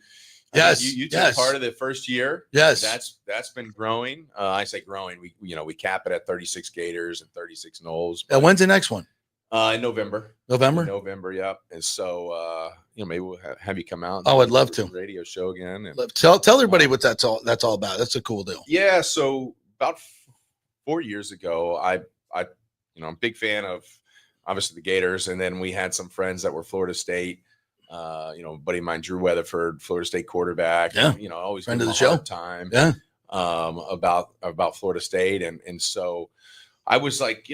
took part of the first year. Yes. That's been growing. I say growing. We cap it at 36 Gators and 36 Knolls. When's the next one? In November. November. Yep. And so maybe we'll have you come out. Oh, I'd love to. Radio show again. And tell everybody what that's all about. That's a cool deal. Yeah. So about 4 years ago, I'm a big fan of obviously the Gators, and then we had some friends that were Florida State. Buddy of mine, Drew Weatherford, Florida State quarterback. Yeah. Always friend of the show. Time. Yeah. About Florida State, and so I was like,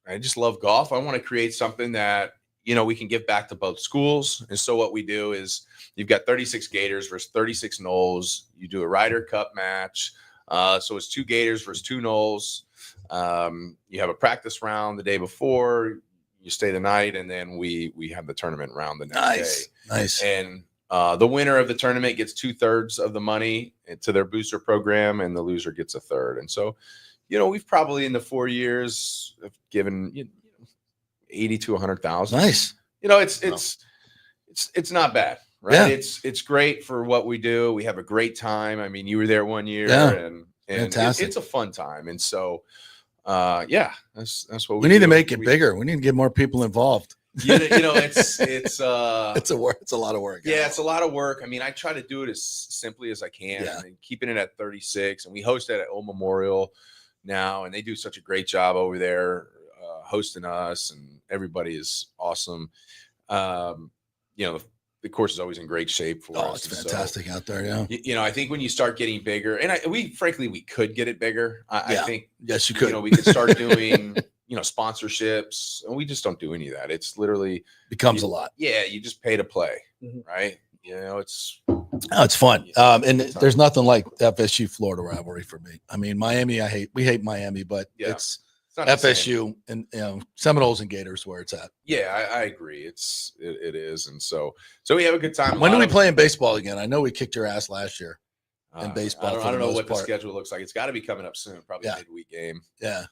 I just love golf. I want to create something that we can give back to both schools. And so what we do is you've got 36 Gators versus 36 Knolls. You do a Ryder Cup match. So it's 2 Gators versus 2 Knolls. You have a practice round the day before. You stay the night, and then we have the tournament round the next day. Nice. And the winner of the tournament gets 2/3 of the money to their booster program, and the loser gets 1/3. And so, we've probably in the 4 years have given 80 to 100,000. Nice. It's not bad, right? Yeah. It's great for what we do. We have a great time. I mean, you were there one year, Yeah. and Fantastic. it's a fun time. And so, that's what we need to make it bigger. We need to get more people involved. It's it's a lot of work. Yeah, it's a lot of work. I mean, I try to do it as simply as I can, and keeping it at 36. And we host it at Old Memorial now, and they do such a great job over there hosting us, and everybody is awesome. The course is always in great shape for us. Oh, it's fantastic out there. Yeah. I think when you start getting bigger, and we could get it bigger. I think yes, you could. We could start doing sponsorships, and we just don't do any of that. It's literally becomes a lot. Yeah, you just pay to play, right? It's fun. And there's nothing like FSU Florida rivalry for me. I mean, Miami, we hate Miami, but it's FSU and Seminoles and Gators where it's at. Yeah, I agree. It is, and so we have a good time. When do we play in baseball again? I know we kicked your ass last year in baseball. I don't know what the schedule looks like. It's got to be coming up soon, probably a midweek game. Yeah.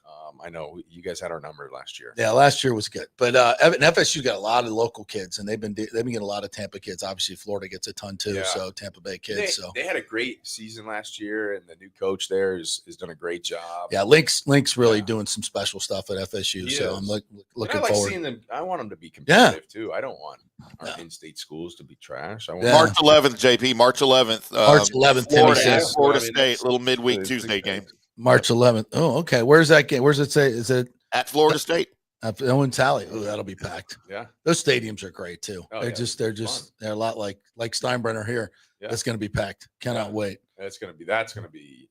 I know you guys had our number last year. Yeah, last year was good, but FSU got a lot of local kids, and they've been getting a lot of Tampa kids. Obviously, Florida gets a ton too. Yeah. So Tampa Bay kids. They had a great season last year, and the new coach there has done a great job. Yeah, Link's really doing some special stuff at FSU. So I'm looking forward. Seeing them. I want them to be competitive too. I don't want our in-state schools to be trash. I want March 11th, JP. March 11th. March 11th. Florida State, little midweek Tuesday game. March 11th. Oh, okay. Where's that game? Where's it say? Is it at Florida State? After Owen Tally, ooh, that'll be packed. Yeah. Those stadiums are great too. Oh, they're yeah, they're a lot like Steinbrenner here. Yeah. It's going to be packed. Cannot wait. That's going to be.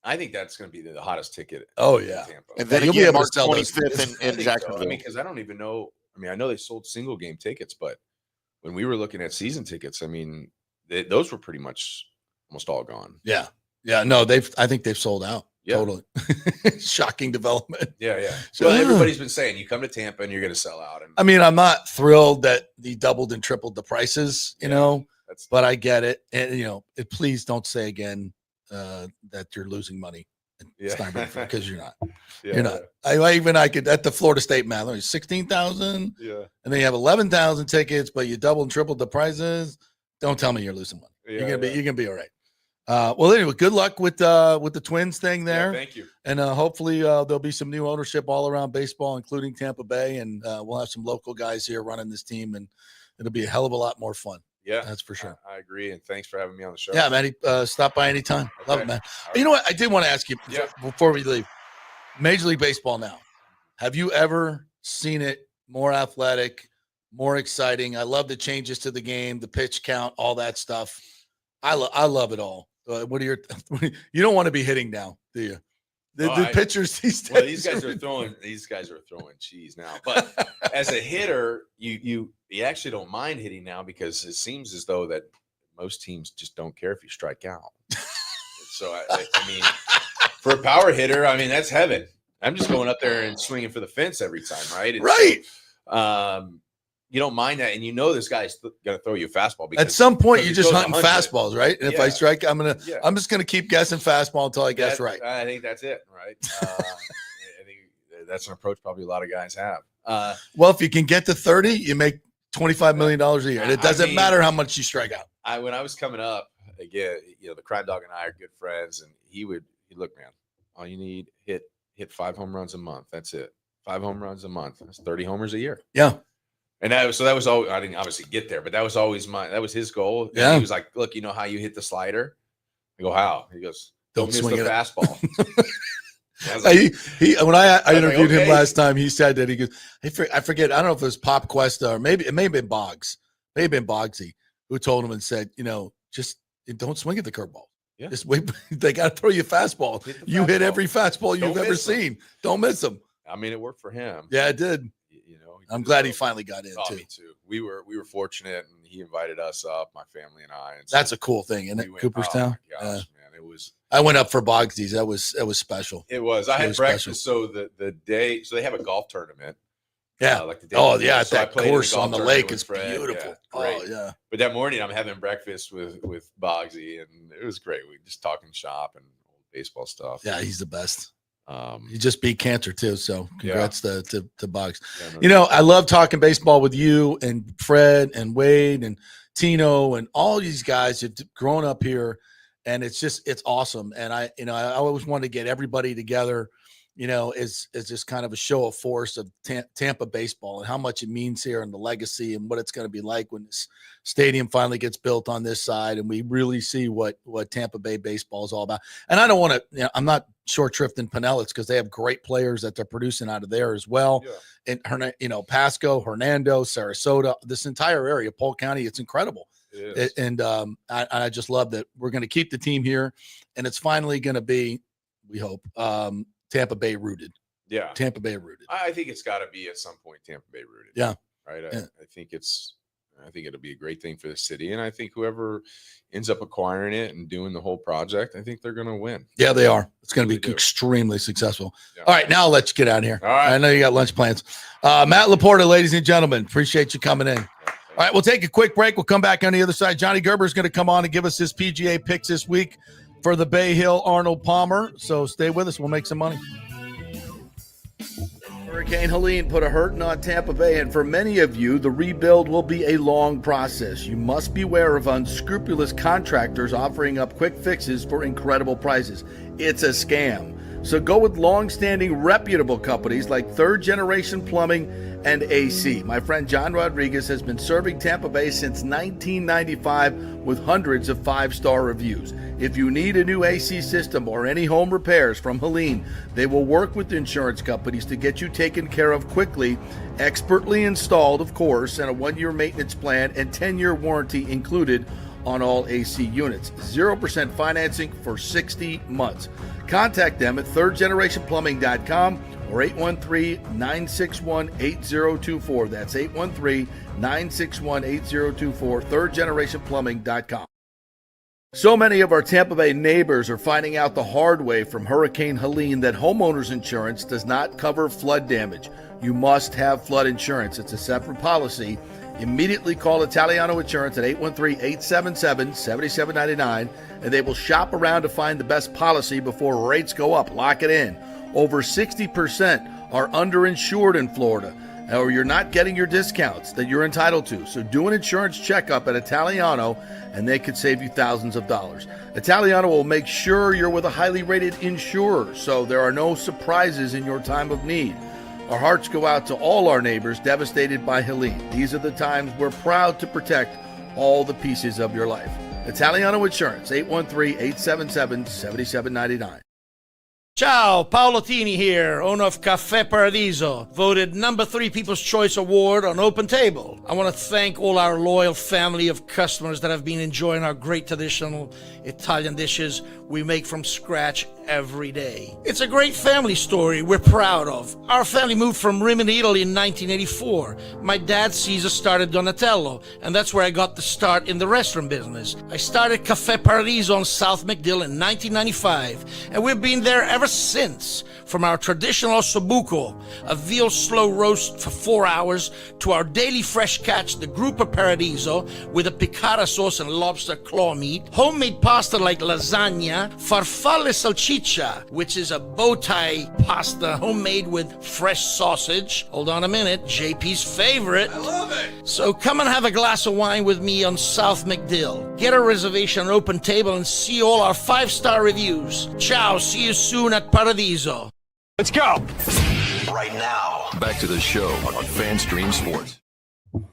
I think that's going to be the hottest ticket. Oh yeah. Tampa. And then You'll be again, able to March sell those 25th in Jacksonville. I mean, because I don't even know. I mean, I know they sold single game tickets, but when we were looking at season tickets, I mean, those were pretty much almost all gone. Yeah. Yeah. No, I think they've sold out. Yeah. Totally. Shocking development. Yeah, yeah. So- So everybody's been saying you come to Tampa and you're going to sell out. And I mean, I'm not thrilled that he doubled and tripled the prices, you know, that's but I get it. And, please don't say again that you're losing money in Steinbrenner because you're not. yeah, You're not. I could at the Florida State math, like 16,000, Yeah. and then you have 11,000 tickets, but you doubled and tripled the prices. Don't tell me you're losing money. You're gonna be all right. Well, anyway, good luck with the Twins thing there. Yeah, thank you. And hopefully there'll be some new ownership all around baseball, including Tampa Bay, and we'll have some local guys here running this team, and it'll be a hell of a lot more fun. Yeah, That's for sure. I agree, and thanks for having me on the show. Yeah, man. Stop by anytime. Love it, man. All You know what? I did want to ask you Yeah. before we leave. Major League Baseball now. Have you ever seen it more athletic, more exciting? I love the changes to the game, the pitch count, all that stuff. I love it all. What are your? You don't want to be hitting now, do you? The pitchers these days. Well, these guys are throwing cheese now. But as a hitter, you actually don't mind hitting now because it seems as though that most teams just don't care if you strike out. So I mean, for a power hitter, I mean that's heaven. I'm just going up there and swinging for the fence every time, right? Right. So, you don't mind that, and you know this guy's going to throw you a fastball. Because At some point, you're he just throws hunting 100. fastballs, right? And if I Yeah. strike, I'm just gonna keep guessing fastball until I guess right. I think that's it, right? I think that's an approach probably a lot of guys have. Well, if you can get to 30, you make $25 million a year, and it doesn't matter how much you strike out. When I was coming up, again, the Crime Dog and I are good friends, and he look, man, all you need hit 5 home runs a month. That's it. 5 home runs a month. That's 30 homers a year. Yeah. And that was always, I didn't obviously get there, but that was always that was his goal. And Yeah. he was like, look, you know how you hit the slider? I go, how? He goes, don't miss swing the it. fastball. I was like, He when I interviewed him okay. last time, he said that he goes, I forget, I don't know if it was Pop Cuesta or maybe it may have been Boggs, Boggsy, who told him and said, just don't swing at the curveball. Yeah. Just wait. They got to throw you a fastball. Hit the You hit fastball. every fastball Don't you've ever miss 'em. seen. Don't miss them. I mean, it worked for him. Yeah, it did. I'm glad he finally got in too. Me too. We were fortunate, and he invited us up, my family and I. And That's a cool thing, isn't we it? went, Cooperstown. Oh my gosh, man, it was. I went up for Boggsy's. That was special. It was. I It had was breakfast. So the day, so they have a golf tournament. Yeah. Like the day Oh before. yeah, So I that played in the course golf on the tournament lake with is Fred. beautiful. Yeah, great. Oh yeah. But that morning, I'm having breakfast with Boggsy, and it was great. We just talking shop and old baseball stuff. Yeah, he's the best. Um, He just beat cancer too, so congrats to Boggs. yeah, no, I love talking baseball with you and Fred and Wade and Tino and all these guys have grown up here, and it's awesome. And I always want to get everybody together, is just kind of a show of force of Tampa baseball and how much it means here and the legacy and what it's going to be like when this stadium finally gets built on this side and we really see what Tampa Bay baseball is all about. And I don't want to, I'm not short shrifting Pinellas because they have great players that they're producing out of there as well. Yeah. And Pasco, Hernando, Sarasota, this entire area, Polk County, it's incredible. it is. And I just love that we're going to keep the team here, and it's finally going to be, we hope, Tampa Bay rooted. Yeah. Tampa Bay rooted. I think it's got to be at some point Tampa Bay rooted. Yeah. Right. Yeah. I think it'll be a great thing for the city, and I think whoever ends up acquiring it and doing the whole project, I think they're going to win. Yeah, they are. It's going to Really be do. extremely successful. Yeah. All right, now I'll let you get out of here. All right. I know you got lunch plans. Matt LaPorta, ladies and gentlemen, appreciate you coming in. All right, we'll take a quick break. We'll come back on the other side. Johnny Gerber is going to come on and give us his PGA picks this week for the Bay Hill Arnold Palmer. So stay with us. We'll make some money. Hurricane Helene put a hurting on Tampa Bay, and for many of you, the rebuild will be a long process. You must beware of unscrupulous contractors offering up quick fixes for incredible prices. It's a scam. So go with long-standing reputable companies like Third Generation Plumbing and AC. My friend John Rodriguez has been serving Tampa Bay since 1995 with hundreds of 5-star reviews. If you need a new AC system or any home repairs from Helene, they will work with insurance companies to get you taken care of quickly, expertly installed, of course, and a 1-year maintenance plan and 10-year warranty included on all AC units. 0% financing for 60 months. Contact them at thirdgenerationplumbing.com or 813-961-8024. That's 813-961-8024, thirdgenerationplumbing.com. So many of our Tampa Bay neighbors are finding out the hard way from Hurricane Helene that homeowners insurance does not cover flood damage. You must have flood insurance. It's a separate policy. Immediately call Italiano Insurance at 813-877-7799, and they will shop around to find the best policy before rates go up. Lock it in. Over 60% are underinsured in Florida, or you're not getting your discounts that you're entitled to. So do an insurance checkup at Italiano, and they could save you thousands of dollars. Italiano will make sure you're with a highly rated insurer, so there are no surprises in your time of need. Our hearts go out to all our neighbors devastated by Helene. These are the times we're proud to protect all the pieces of your life. Italiano Insurance, 813-877-7799. Ciao, Paolo Tini here, owner of Caffè Paradiso, voted number 3 People's Choice Award on Open Table. I want to thank all our loyal family of customers that have been enjoying our great traditional Italian dishes we make from scratch every day. It's a great family story we're proud of. Our family moved from Rimini, Italy in 1984. My dad, Caesar, started Donatello, and that's where I got the start in the restaurant business. I started Caffè Paradiso on South McDill in 1995, and we've been there ever since. From our traditional ossobuco, a veal slow roast for 4 hours, to our daily fresh catch, the Gruppo Paradiso, with a piccata sauce and lobster claw meat, homemade pasta like lasagna, farfalle salchicha, which is a bow tie pasta homemade with fresh sausage. Hold on a minute, JP's favorite. I love it. So come and have a glass of wine with me on South McDill. Get a reservation on Open Table and see all our 5-star reviews. Ciao, see you soon at Paradiso. Let's go. Right now, back to the show on FanStream Sports. All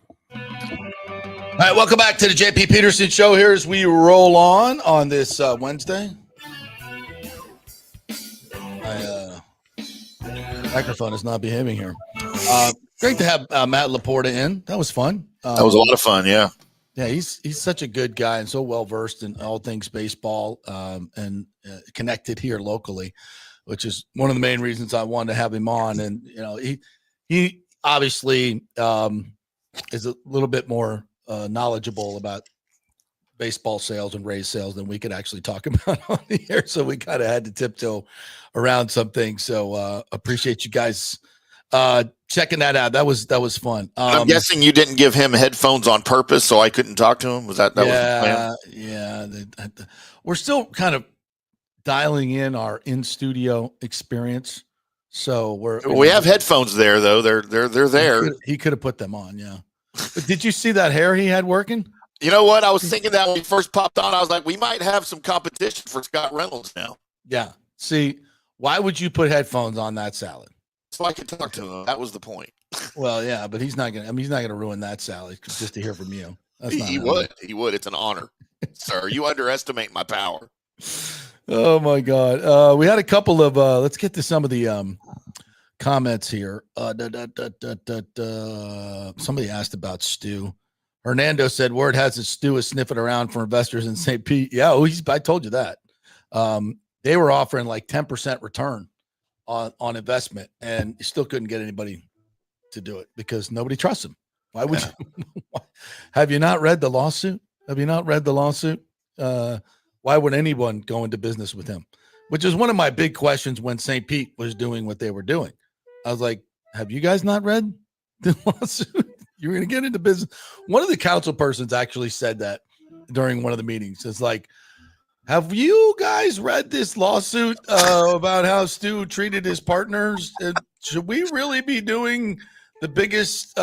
right, welcome back to the JP Peterson Show here as we roll on this Wednesday. My microphone is not behaving here. Great to have Matt LaPorta in. That was fun. That was a lot of fun, yeah. Yeah, he's such a good guy and so well versed in all things baseball and connected here locally, which is one of the main reasons I wanted to have him on. And you know, he obviously is a little bit more knowledgeable about baseball sales and Rays sales than we could actually talk about on the air. So we kind of had to tiptoe around some things. So appreciate you guys checking that out. That was fun. I'm guessing you didn't give him headphones on purpose so I couldn't talk to him. Was that was the plan? Yeah. We're still kind of dialing in our in-studio experience. So we have headphones there though. They're there. He could have put them on, yeah. But did you see that hair he had working? You know what? I was thinking that when he first popped on, I was like, we might have some competition for Scott Reynolds now. Yeah. See, why would you put headphones on that salad? So I could talk to him. That was the point. Well, yeah, but he's not gonna ruin that salad just to hear from you. He would. It's an honor, sir. You underestimate my power. Oh my God. We had a couple of let's get to some of the comments here. Somebody asked about Stu. Hernando said word has it Stu is sniffing around for investors in St. Pete. Yeah, I told you that. They were offering like 10% return on investment, and you still couldn't get anybody to do it because nobody trusts him. Why would you? Have you not read the lawsuit? Why would anyone go into business with him? Which is one of my big questions when St. Pete was doing what they were doing. I was like, have you guys not read the lawsuit? You're going to get into business. One of the council persons actually said that during one of the meetings. It's like, have you guys read this lawsuit about how Stu treated his partners? Should we really be doing the biggest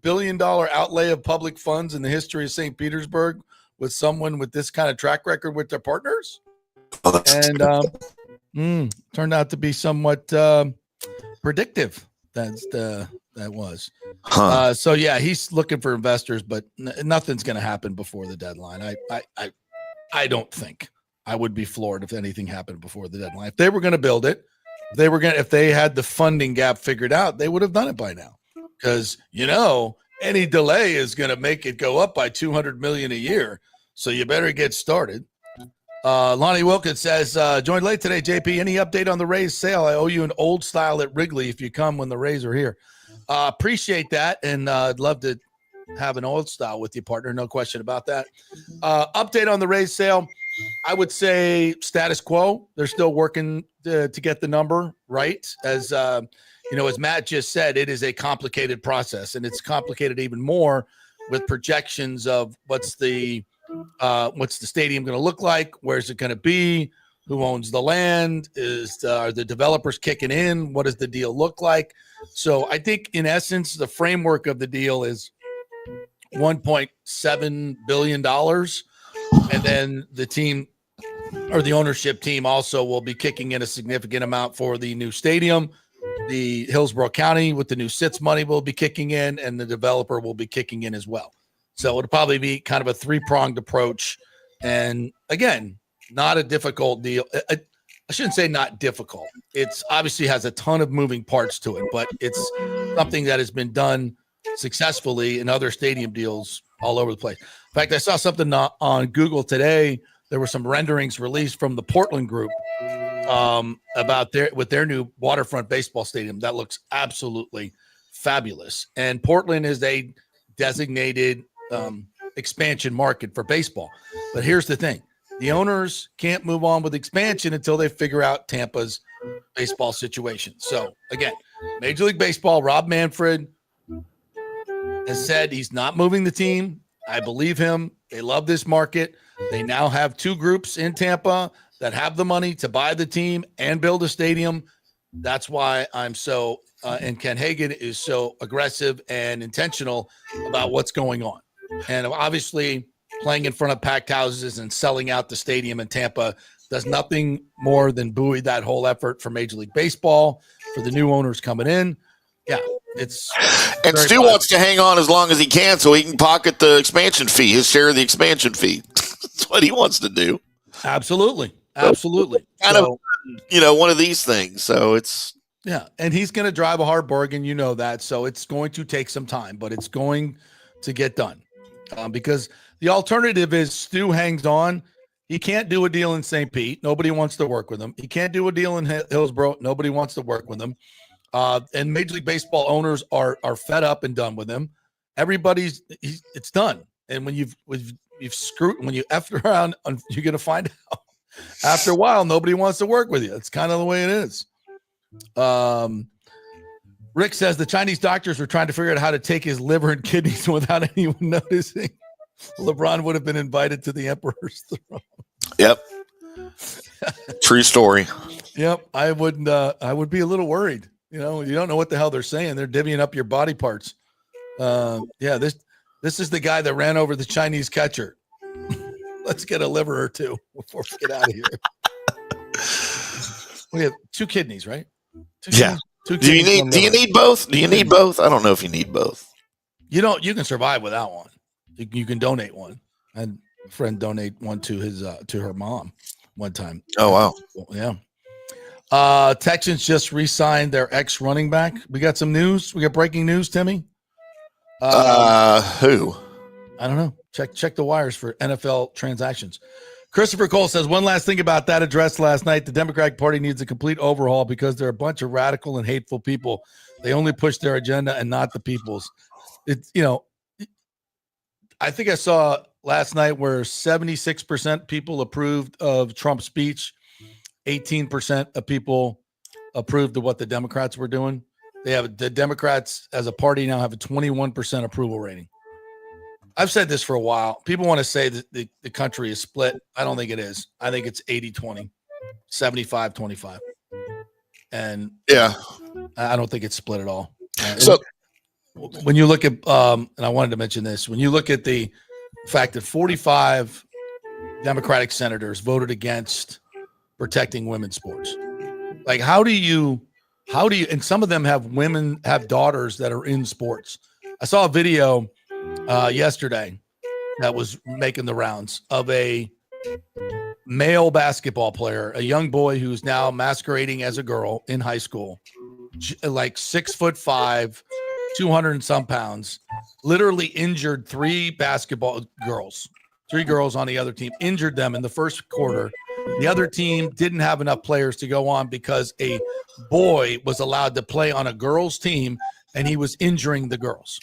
billion-dollar outlay of public funds in the history of St. Petersburg with someone with this kind of track record with their partners? And turned out to be somewhat predictive That was. Huh. So yeah, he's looking for investors, but nothing's going to happen before the deadline. I don't think. I would be floored if anything happened before the deadline. If they were going to build it, if they had the funding gap figured out, they would have done it by now. Because any delay is going to make it go up by $200 million a year. So you better get started. Lonnie Wilkins says, joined late today, JP. Any update on the Rays sale? I owe you an old style at Wrigley if you come when the Rays are here. Appreciate that. And I'd love to have an old style with you, partner. No question about that. Update on the Rays sale. I would say status quo. They're still working to get the number right. As Matt just said, it is a complicated process, and it's complicated even more with projections of what's the stadium going to look like? Where's it going to be? Who owns the land? Are the developers kicking in? What does the deal look like? So I think in essence, the framework of the deal is $1.7 billion. And then the team or the ownership team also will be kicking in a significant amount for the new stadium. The Hillsborough County with the new SITS money will be kicking in, and the developer will be kicking in as well. So it'll probably be kind of a three-pronged approach. And again, not a difficult deal. I shouldn't say not difficult. It's obviously has a ton of moving parts to it, but it's something that has been done successfully in other stadium deals all over the place. In fact, I saw something on Google today. There were some renderings released from the Portland group about their new waterfront baseball stadium. That looks absolutely fabulous. And Portland is a designated expansion market for baseball. But here's the thing. The owners can't move on with expansion until they figure out Tampa's baseball situation. So, again, Major League Baseball, Rob Manfred has said he's not moving the team. I believe him. They love this market. They now have two groups in Tampa that have the money to buy the team and build a stadium. That's why I'm so and Ken Hagan is so aggressive and intentional about what's going on. And obviously playing in front of packed houses and selling out the stadium in Tampa does nothing more than buoy that whole effort for Major League Baseball, for the new owners coming in. Yeah, it's and Stu wants to hang on as long as he can so he can pocket the expansion fee, his share of the expansion fee. That's what he wants to do. Absolutely. Kind of, one of these things. So it's. Yeah, and he's going to drive a hard bargain. You know that. So it's going to take some time, but it's going to get done because the alternative is Stu hangs on. He can't do a deal in St. Pete. Nobody wants to work with him. He can't do a deal in Hillsborough. Nobody wants to work with him. And Major League Baseball owners are fed up and done with him. It's done. And when you've screwed, when you effed around, you're going to find out after a while, nobody wants to work with you. It's kind of the way it is. Rick says the Chinese doctors were trying to figure out how to take his liver and kidneys without anyone noticing. LeBron would have been invited to the Emperor's throne. Yep. True story. Yep. I would be a little worried. You don't know what the hell they're saying. They're divvying up your body parts. This is the guy that ran over the Chinese catcher. Let's get a liver or two before we get out of here. We have two kidneys, right? Yeah. Do you need both? Do you need both? I don't know if you need both. You can survive without one. You can donate one. I had a friend donate one to her mom one time. Oh, wow. Yeah. Texans just re-signed their ex-running back. We got some news. We got breaking news, Timmy. Who? I don't know. Check the wires for NFL transactions. Christopher Cole says, one last thing about that address last night. The Democratic Party needs a complete overhaul because they're a bunch of radical and hateful people. They only push their agenda and not the people's. I think I saw last night where 76% people approved of Trump's speech. 18% of people approved of what the Democrats were doing. The Democrats as a party now have a 21% approval rating. I've said this for a while. People want to say that the country is split. I don't think it is. I think it's 80-20, 75-25. And yeah, I don't think it's split at all. So when you look at, and I wanted to mention this, when you look at the fact that 45 Democratic senators voted against protecting women's sports, like how do you How do you, and some of them have daughters that are in sports. I saw a video yesterday that was making the rounds of a male basketball player, a young boy who's now masquerading as a girl in high school, like 6'5", 200 and some pounds, literally injured three girls on the other team, injured them in the first quarter. The other team didn't have enough players to go on because a boy was allowed to play on a girls' team, and he was injuring the girls.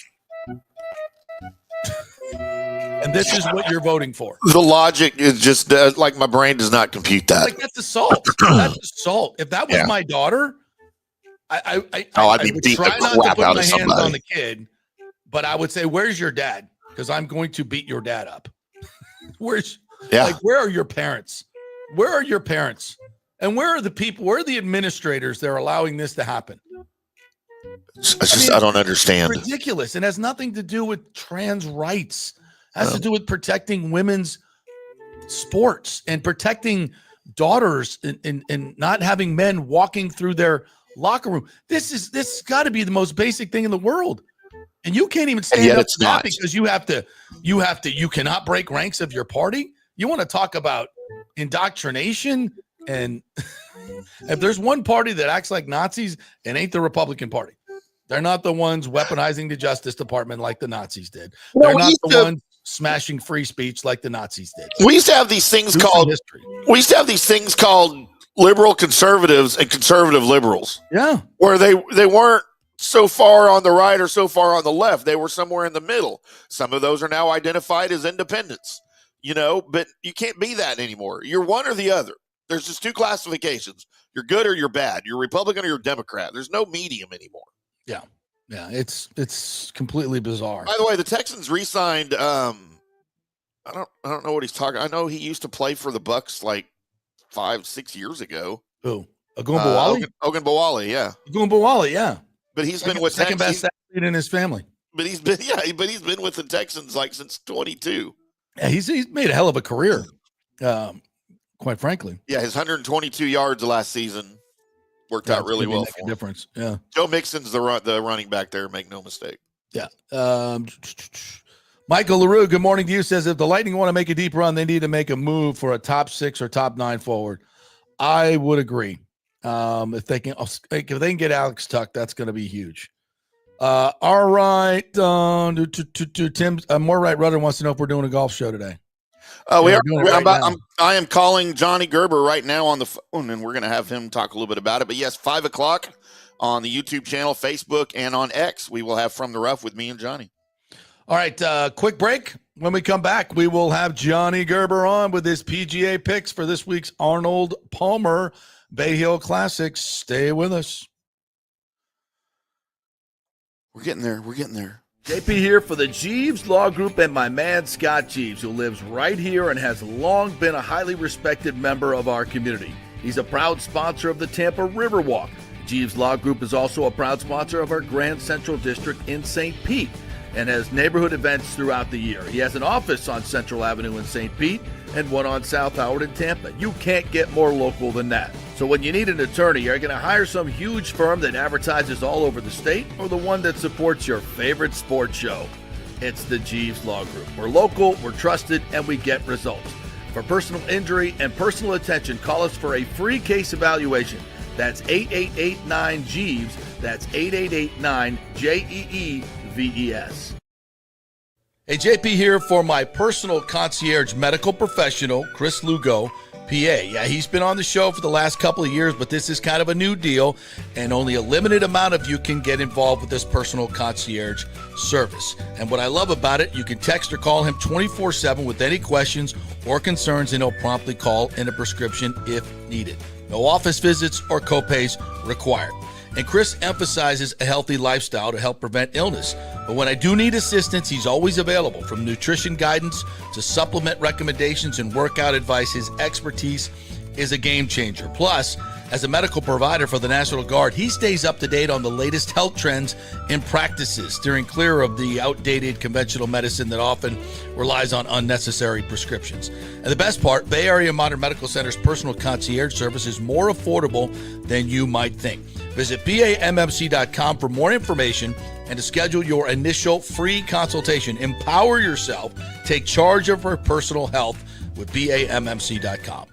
And this is what you're voting for. The logic is just like my brain does not compute that. Like, that's assault. That's assault. If that was my daughter, I I'd be would beating try the not to crap put out my of hands somebody. on the kid, but I would say, "Where's your dad?" Because I'm going to beat your dad up. Where are your parents? Where are your parents? And where are the people? Where are the administrators that are allowing this to happen? I don't understand. It's ridiculous. It has nothing to do with trans rights. It has to do with protecting women's sports and protecting daughters and not having men walking through their locker room. This has got to be the most basic thing in the world. And you can't even stand up to that because you cannot break ranks of your party. You want to talk about indoctrination? And if there's one party that acts like Nazis, it ain't the Republican Party. They're not the ones weaponizing the Justice Department like the Nazis did. They're not the ones smashing free speech like the Nazis did. We used to have these things called liberal conservatives and conservative liberals. Yeah. Where they weren't so far on the right or so far on the left. They were somewhere in the middle. Some of those are now identified as independents, but you can't be that anymore. You're one or the other. There's just two classifications. You're good or you're bad. You're Republican or you're Democrat. There's no medium anymore. Yeah. Yeah. It's completely bizarre. By the way, the Texans re-signed, I don't know what he's talking. I know he used to play for the Bucs like 5-6 years ago. Who? Ogunbowale? Ogunbowale, yeah. Ogunbowale, yeah. But he's been with second best athlete in his family. But he's been with the Texans like since 22. Yeah, he's made a hell of a career. Quite frankly. Yeah, his 122 yards last season worked out really well for him. Difference. Yeah. Joe Mixon's the running back there, make no mistake. Yeah. Michael LaRue, good morning to you, says if the Lightning want to make a deep run, they need to make a move for a top 6 or top 9 forward. I would agree. If they can get Alex Tuck, that's going to be huge. All right. Tim, More Right Rudder wants to know if we're doing a golf show today. I am calling Johnny Gerber right now on the phone, and we're going to have him talk a little bit about it. But yes, 5:00 on the YouTube channel, Facebook, and on X, we will have From the Rough with me and Johnny. All right, quick break. When we come back, we will have Johnny Gerber on with his PGA picks for this week's Arnold Palmer Bay Hill Classic. Stay with us. We're getting there. JP here for the Jeeves Law Group and my man Scott Jeeves, who lives right here and has long been a highly respected member of our community. He's a proud sponsor of the Tampa Riverwalk. Jeeves Law Group is also a proud sponsor of our Grand Central District in St. Pete and has neighborhood events throughout the year. He has an office on Central Avenue in St. Pete and one on South Howard in Tampa. You can't get more local than that. So when you need an attorney, you're going to hire some huge firm that advertises all over the state or the one that supports your favorite sports show. It's the Jeeves Law Group. We're local, we're trusted, and we get results. For personal injury and personal attention, call us for a free case evaluation. That's 8889-JEEVES. That's 8889-JEEVES. Hey, JP here for my personal concierge medical professional, Chris Lugo, PA. Yeah, he's been on the show for the last couple of years, but this is kind of a new deal, and only a limited amount of you can get involved with this personal concierge service. And what I love about it, you can text or call him 24/7 with any questions or concerns, and he'll promptly call in a prescription if needed. No office visits or copays required. And Chris emphasizes a healthy lifestyle to help prevent illness. But when I do need assistance, he's always available. From nutrition guidance to supplement recommendations and workout advice, his expertise is a game changer. Plus, as a medical provider for the National Guard, he stays up to date on the latest health trends and practices, steering clear of the outdated conventional medicine that often relies on unnecessary prescriptions. And the best part, Bay Area Modern Medical Center's personal concierge service is more affordable than you might think. Visit BAMMC.com for more information and to schedule your initial free consultation. Empower yourself. Take charge of your personal health with BAMMC.com.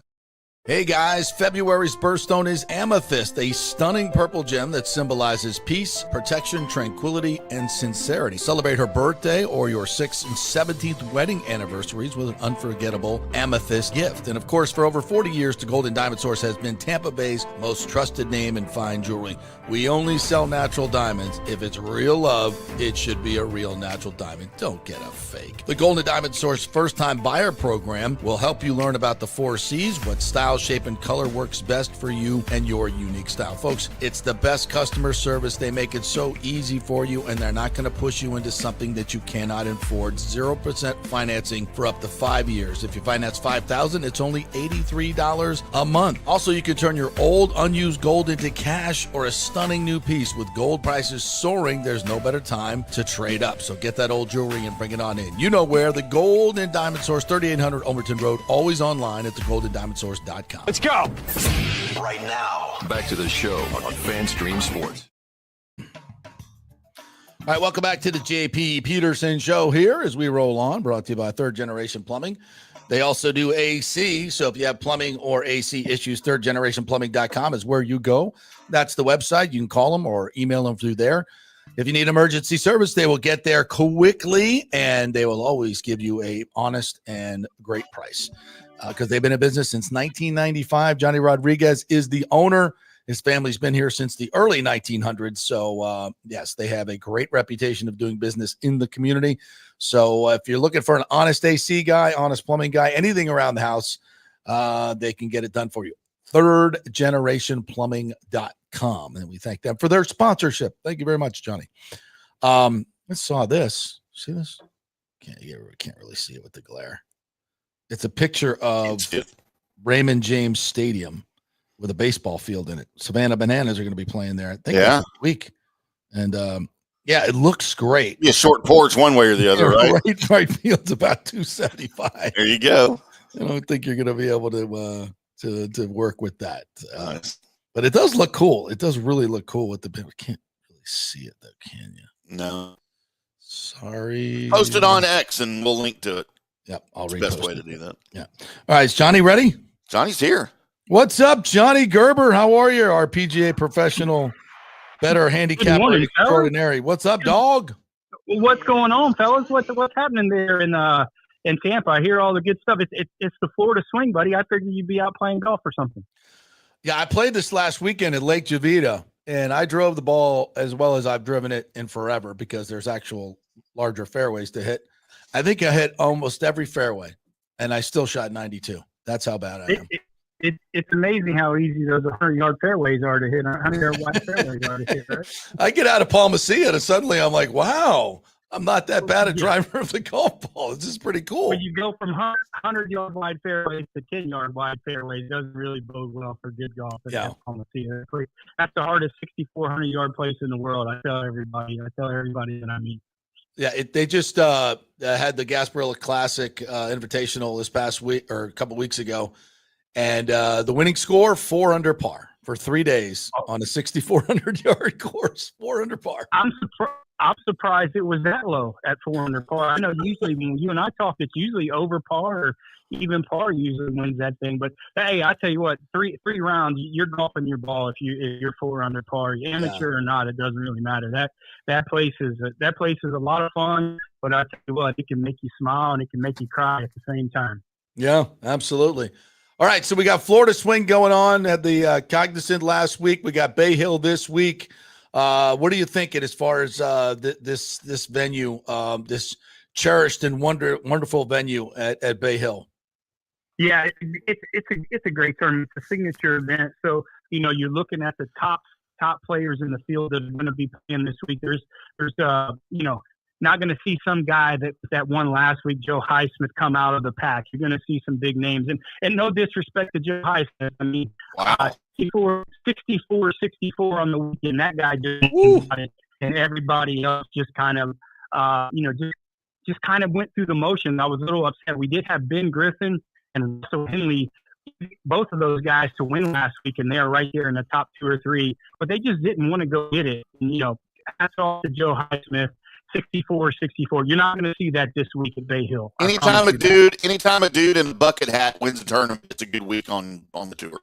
Hey guys, February's birthstone is amethyst, a stunning purple gem that symbolizes peace, protection, tranquility, and sincerity. Celebrate her birthday or your 6th and 17th wedding anniversaries with an unforgettable amethyst gift. And of course, for over 40 years, the Gold and Diamond Source has been Tampa Bay's most trusted name in fine jewelry. We only sell natural diamonds. If it's real love, it should be a real natural diamond. Don't get a fake. The Gold and Diamond Source first-time buyer program will help you learn about the 4 C's, what style, shape, and color works best for you and your unique style. Folks, it's the best customer service. They make it so easy for you, and they're not going to push you into something that you cannot afford. 0% financing for up to 5 years. If you finance $5,000, it's only $83 a month. Also, you can turn your old unused gold into cash or a stunning new piece. With gold prices soaring, there's no better time to trade up. So get that old jewelry and bring it on in. You know where, the Gold and Diamond Source, 3800 Overton Road, always online at thegoldendiamondsource.com. Let's go. Right now, back to the show on FanStream Sports. All right, welcome back to the JP Peterson Show here as we roll on, brought to you by Third Generation Plumbing. They also do AC, so if you have plumbing or AC issues, thirdgenerationplumbing.com is where you go. That's the website. You can call them or email them through there. If you need emergency service, they will get there quickly, and they will always give you a honest and great price because they've been in business since 1995. Johnny Rodriguez is the owner. His family's been here since the early 1900s. So, yes, they have a great reputation of doing business in the community. So if you're looking for an honest AC guy, honest plumbing guy, anything around the house, they can get it done for you. thirdgenerationplumbing.com. And we thank them for their sponsorship. Thank you very much, Johnny. I saw this. See this? Can't really see it with the glare. It's a picture of Raymond James Stadium with a baseball field in it. Savannah Bananas are going to be playing there, I think, this week. And yeah, it looks great. Yeah, short porch one way or the other, right? Right field's about 275. There you go. I don't think you're going to be able to work with that. Nice. But it does look cool. It does really look cool with the bit. We can't really see it though, can you? No. Sorry. Post it on X and we'll link to it. Yep, I'll repost best way it. to do that. Yeah. All right, is Johnny ready? Johnny's here. What's up, Johnny Gerber? How are you? Our PGA professional, better handicapper extraordinary. What's up, dog? What's going on, fellas? What's happening there in Tampa? I hear all the good stuff. It's the Florida swing, buddy. I figured you'd be out playing golf or something. Yeah, I played this last weekend at Lake Javita, and I drove the ball as well as I've driven it in forever because there's actual larger fairways to hit. I think I hit almost every fairway, and I still shot 92. That's how bad I am. It's amazing how easy those 100-yard fairways are to hit. 100-yard wide fairways are to hit, right? I get out of Palmacia, and suddenly I'm like, wow, I'm not that bad a driver of the golf ball. This is pretty cool. When you go from 100-yard wide fairways to 10-yard wide fairways, it doesn't really bode well for good golf. Yeah. Palmacia. That's the hardest 6,400-yard place in the world. I tell everybody that I meet. Yeah, they just had the Gasparilla Classic Invitational this past week or a couple weeks ago, and the winning score 4 under par for 3 days on a 6,400-yard course. 4 under par. I'm surprised it was that low at 4 under par. I know usually when you and I talk, it's usually over par or even par usually wins that thing. But hey, I tell you what, three rounds, you're golfing your ball if you're 4 under par, amateur or not, it doesn't really matter. That place is a lot of fun. But I tell you what, it can make you smile and it can make you cry at the same time. Yeah, absolutely. All right, so we got Florida swing going on at the Cognizant last week. We got Bay Hill this week. What are you thinking as far as this venue, this cherished and wonderful venue at Bay Hill? Yeah, it's a great tournament. It's a signature event. So you're looking at the top players in the field that are going to be playing this week. There's not going to see some guy that won last week, Joe Highsmith, come out of the pack. You're going to see some big names. And no disrespect to Joe Highsmith. I mean, wow. 64 on the weekend. That guy just and everybody else just kind of, just kind of went through the motion. I was a little upset. We did have Ben Griffin and Russell Henley both of those guys to win last week, and they're right there in the top 2 or 3, but they just didn't want to go get it. And, hats off to Joe Highsmith, 64-64. You're not going to see that this week at Bay Hill. Anytime a dude in a bucket hat wins a tournament, it's a good week on the tour.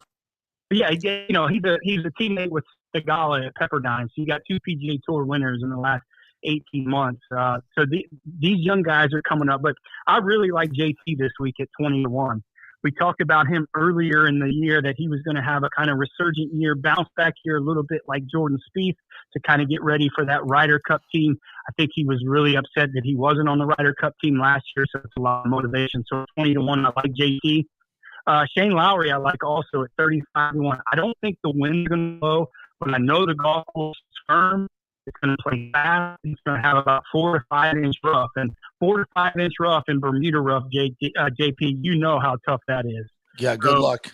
Yeah, he's a teammate with Segala at Pepperdine. So you got 2 PGA Tour winners in the last 18 months. So these young guys are coming up. But I really like JT this week at 20-1. We talked about him earlier in the year that he was going to have a kind of resurgent year, bounce back here a little bit like Jordan Spieth to kind of get ready for that Ryder Cup team. I think he was really upset that he wasn't on the Ryder Cup team last year, so it's a lot of motivation. So 20-1, I like JT. Shane Lowry, I like also at 35-1. I don't think the wind's going to blow, but I know the golf course is firm. It's going to play fast. It's going to have about 4 to 5 inch rough, and 4 to 5 inch rough in Bermuda rough, JP. You know how tough that is. Yeah, good luck.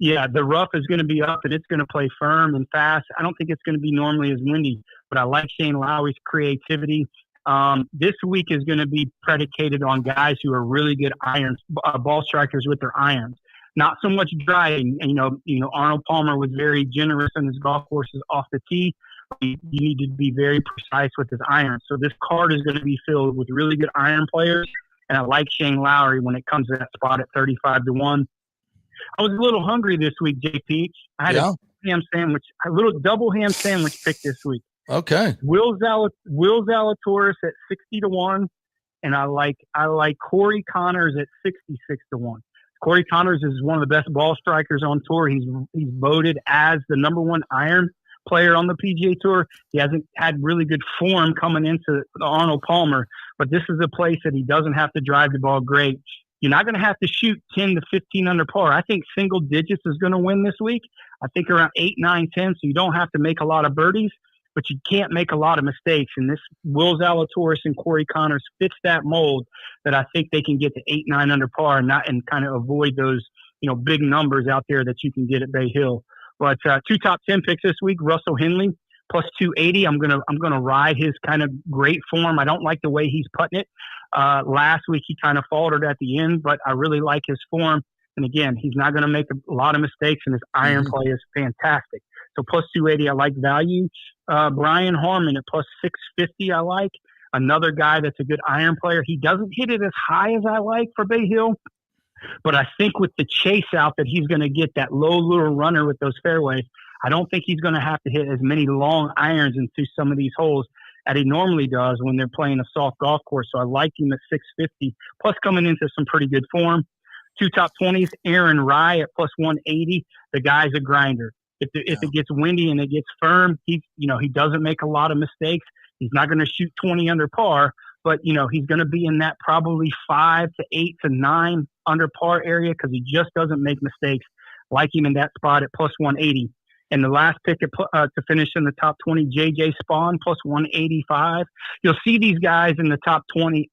Yeah, the rough is going to be up, and it's going to play firm and fast. I don't think it's going to be normally as windy, but I like Shane Lowry's creativity. This week is going to be predicated on guys who are really good ball strikers with their irons. Not so much driving. And, Arnold Palmer was very generous in his golf courses off the tee. You need to be very precise with his irons. So this card is going to be filled with really good iron players, and I like Shane Lowry when it comes to that spot at 35-1. I was a little hungry this week, JP. I had a ham sandwich, a little double ham sandwich pick this week. Okay. Will Zalatoris at 60-1, and I like Corey Connors at 66-1. Corey Connors is one of the best ball strikers on tour. He's voted as the number 1 iron player on the PGA Tour. He hasn't had really good form coming into the Arnold Palmer, but this is a place that he doesn't have to drive the ball great. You're not going to have to shoot 10 to 15 under par. I think single digits is going to win this week. I think around 8, 9, 10, so you don't have to make a lot of birdies, but you can't make a lot of mistakes. And this Will Zalatoris and Corey Connors fits that mold that I think they can get to 8, 9 under par and kind of avoid those big numbers out there that you can get at Bay Hill. But 2 top 10 picks this week. Russell Henley plus 280. I'm gonna ride his kind of great form. I don't like the way he's putting it. Last week he kind of faltered at the end, but I really like his form. And again, he's not going to make a lot of mistakes, and his iron play is fantastic. So plus 280, I like value. Brian Harmon at plus 650, I like. Another guy that's a good iron player. He doesn't hit it as high as I like for Bay Hill, but I think with the chase out that he's going to get, that low little runner with those fairways, I don't think he's going to have to hit as many long irons into some of these holes as he normally does when they're playing a soft golf course. So I like him at 650, plus coming into some pretty good form. 2 top 20s, Aaron Rye at plus 180. The guy's a grinder. If it gets windy and it gets firm, he doesn't make a lot of mistakes. He's not going to shoot 20 under par, but he's going to be in that probably 5 to 8 to 9 under par area because he just doesn't make mistakes. Like him in that spot at plus 180. And the last pick to finish in the top 20, J.J. Spawn, plus 185. You'll see these guys in the top 20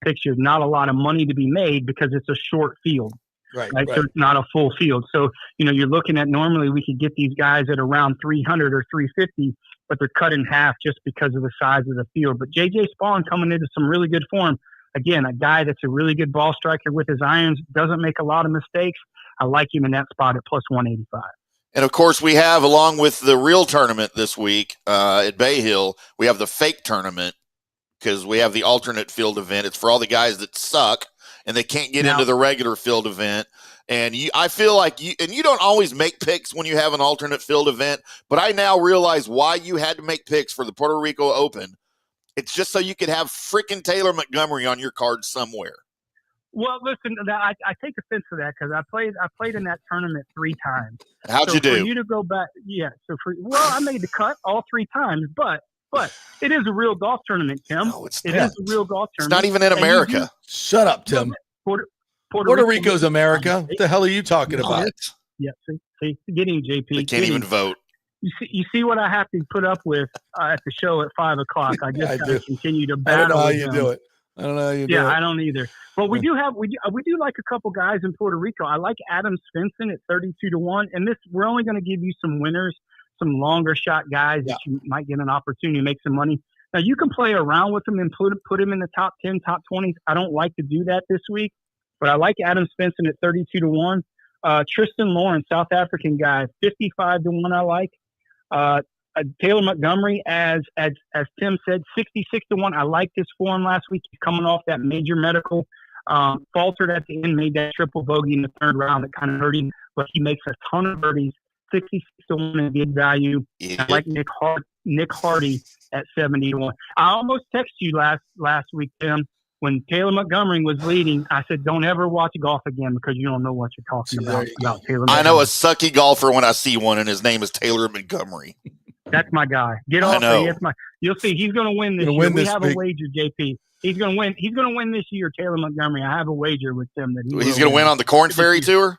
picks. There's not a lot of money to be made because it's a short field. Right. So it's not a full field. So, you're looking at normally we could get these guys at around 300 or 350, but they're cut in half just because of the size of the field. But J.J. Spawn coming into some really good form. Again, a guy that's a really good ball striker with his irons, doesn't make a lot of mistakes. I like him in that spot at plus 185. And, of course, we have, along with the real tournament this week at Bay Hill, we have the fake tournament because we have the alternate field event. It's for all the guys that suck and they can't get into the regular field event. And I feel like you don't always make picks when you have an alternate field event, but I now realize why you had to make picks for the Puerto Rico Open. It's just so you could have freaking Taylor Montgomery on your card somewhere. Well, listen, I take offense to that because I played in that tournament 3 times. How'd you do? For you to go back, I made the cut all 3 times, but it is a real golf tournament, Tim. No, it's not. It is a real golf tournament. It's not even in America. Shut up, Tim. Puerto Rico's America. What the hell are you talking about? Yeah, see, get him, JP. They can't even vote. You see what I have to put up with at the show at 5 o'clock. I just gotta continue to battle. I don't know how you do it. I don't know how you do it. Yeah, I don't either. But we do like a couple guys in Puerto Rico. I like Adam Svensson at 32-1, and we're only going to give you some winners, some longer shot guys that you might get an opportunity to make some money. Now you can play around with them and put them in the top 10, top 20s. I don't like to do that this week, but I like Adam Svensson at 32-1. Tristan Lawrence, South African guy, 55-1. I like. Taylor Montgomery, as Tim said, 66-1. I liked his form last week. He's coming off that major medical. Faltered at the end, made that triple bogey in the third round that kind of hurt him, but he makes a ton of birdies. 66-1 in good value. Yeah. I like Nick Hardy at 70-1. I almost texted you last week, Tim, when Taylor Montgomery was leading. I said, don't ever watch golf again because you don't know what you're talking about Taylor Montgomery. I know a sucky golfer when I see one, and his name is Taylor Montgomery. That's my guy. Get off me. You'll see. He's going to win this year. We have a wager, JP. He's going to win. He's going to win this year, Taylor Montgomery. I have a wager with him that he's going to win on the Corn Ferry Tour.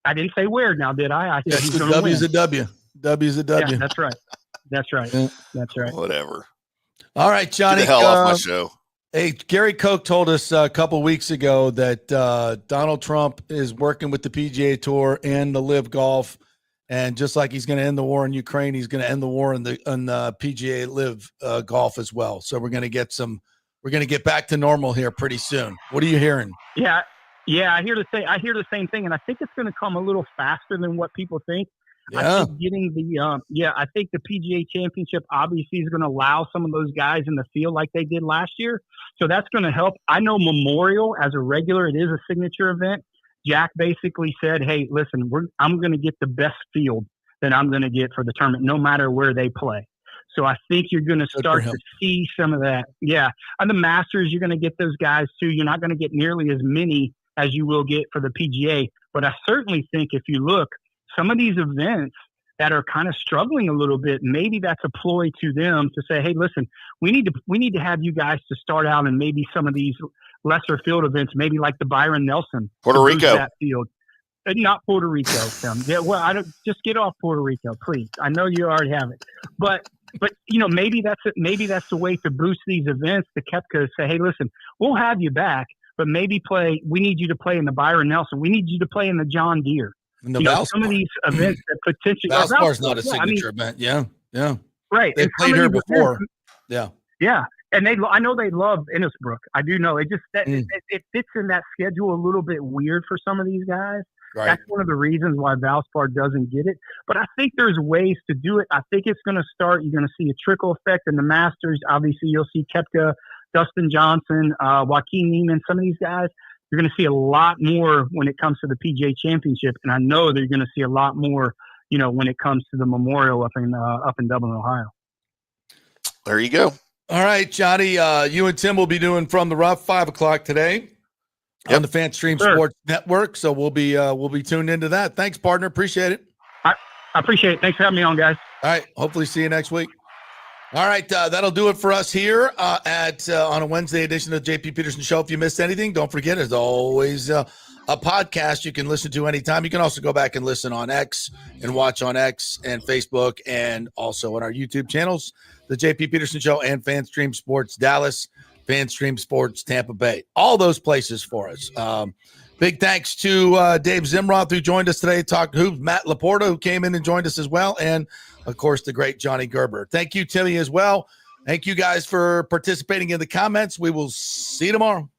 I didn't say where now, did I? I said he's going to win. W's a W. W's a W. Yeah, that's right. That's right. That's right. Whatever. All right, Johnny. Get the hell off my show. Hey, Gary Koch told us a couple weeks ago that Donald Trump is working with the PGA Tour and the Live Golf, and just like he's going to end the war in Ukraine, he's going to end the war in the PGA Live Golf as well. So we're going to get back to normal here pretty soon. What are you hearing? Yeah, I hear the same thing, and I think it's going to come a little faster than what people think. Yeah. I think I think the PGA Championship obviously is going to allow some of those guys in the field like they did last year. So that's going to help. I know Memorial as a regular, it is a signature event. Jack basically said, "Hey, listen, I'm going to get the best field that I'm going to get for the tournament, no matter where they play." So I think you're going to start to see some of that. Yeah, on the Masters, you're going to get those guys too. You're not going to get nearly as many as you will get for the PGA. But I certainly think if you look, some of these events that are kind of struggling a little bit, maybe that's a ploy to them to say, hey, listen, we need to have you guys to start out in maybe some of these lesser field events, maybe like the Byron Nelson. Puerto Rico. That field. Not Puerto Rico, Tim. Yeah, well, I don't just get off Puerto Rico, please. I know you already have it. But maybe that's the way to boost these events. The Koepka say, hey, listen, we'll have you back, but maybe we need you to play in the Byron Nelson. We need you to play in the John Deere. Some of these events that potentially Valspar is not a signature event. Yeah. Right. They played here before. Yeah. And I know they love Innisbrook. I do know. It just it fits in that schedule a little bit weird for some of these guys. Right. That's one of the reasons why Valspar doesn't get it. But I think there's ways to do it. I think it's going to start. You're going to see a trickle effect in the Masters. Obviously, you'll see Koepka, Dustin Johnson, Joaquin Niemann, some of these guys. You're going to see a lot more when it comes to the PGA Championship, and I know they're going to see a lot more, when it comes to the Memorial up in Dublin, Ohio. There you go. All right, Johnny. You and Tim will be doing From the Rough 5:00 today on the FanStream Sports Network. So we'll be tuned into that. Thanks, partner. Appreciate it. I appreciate it. Thanks for having me on, guys. All right. Hopefully, see you next week. All right, that'll do it for us here on a Wednesday edition of the JP Peterson Show. If you missed anything, don't forget, there's always a podcast you can listen to anytime. You can also go back and listen on X and watch on X and Facebook and also on our YouTube channels, the JP Peterson Show and FanStream Sports Dallas, FanStream Sports Tampa Bay. All those places for us. Big thanks to Dave Zimroth, who joined us today, talked hoops, Matt LaPorta, who came in and joined us as well, and, of course, the great Johnny Gerber. Thank you, Timmy, as well. Thank you guys for participating in the comments. We will see you tomorrow.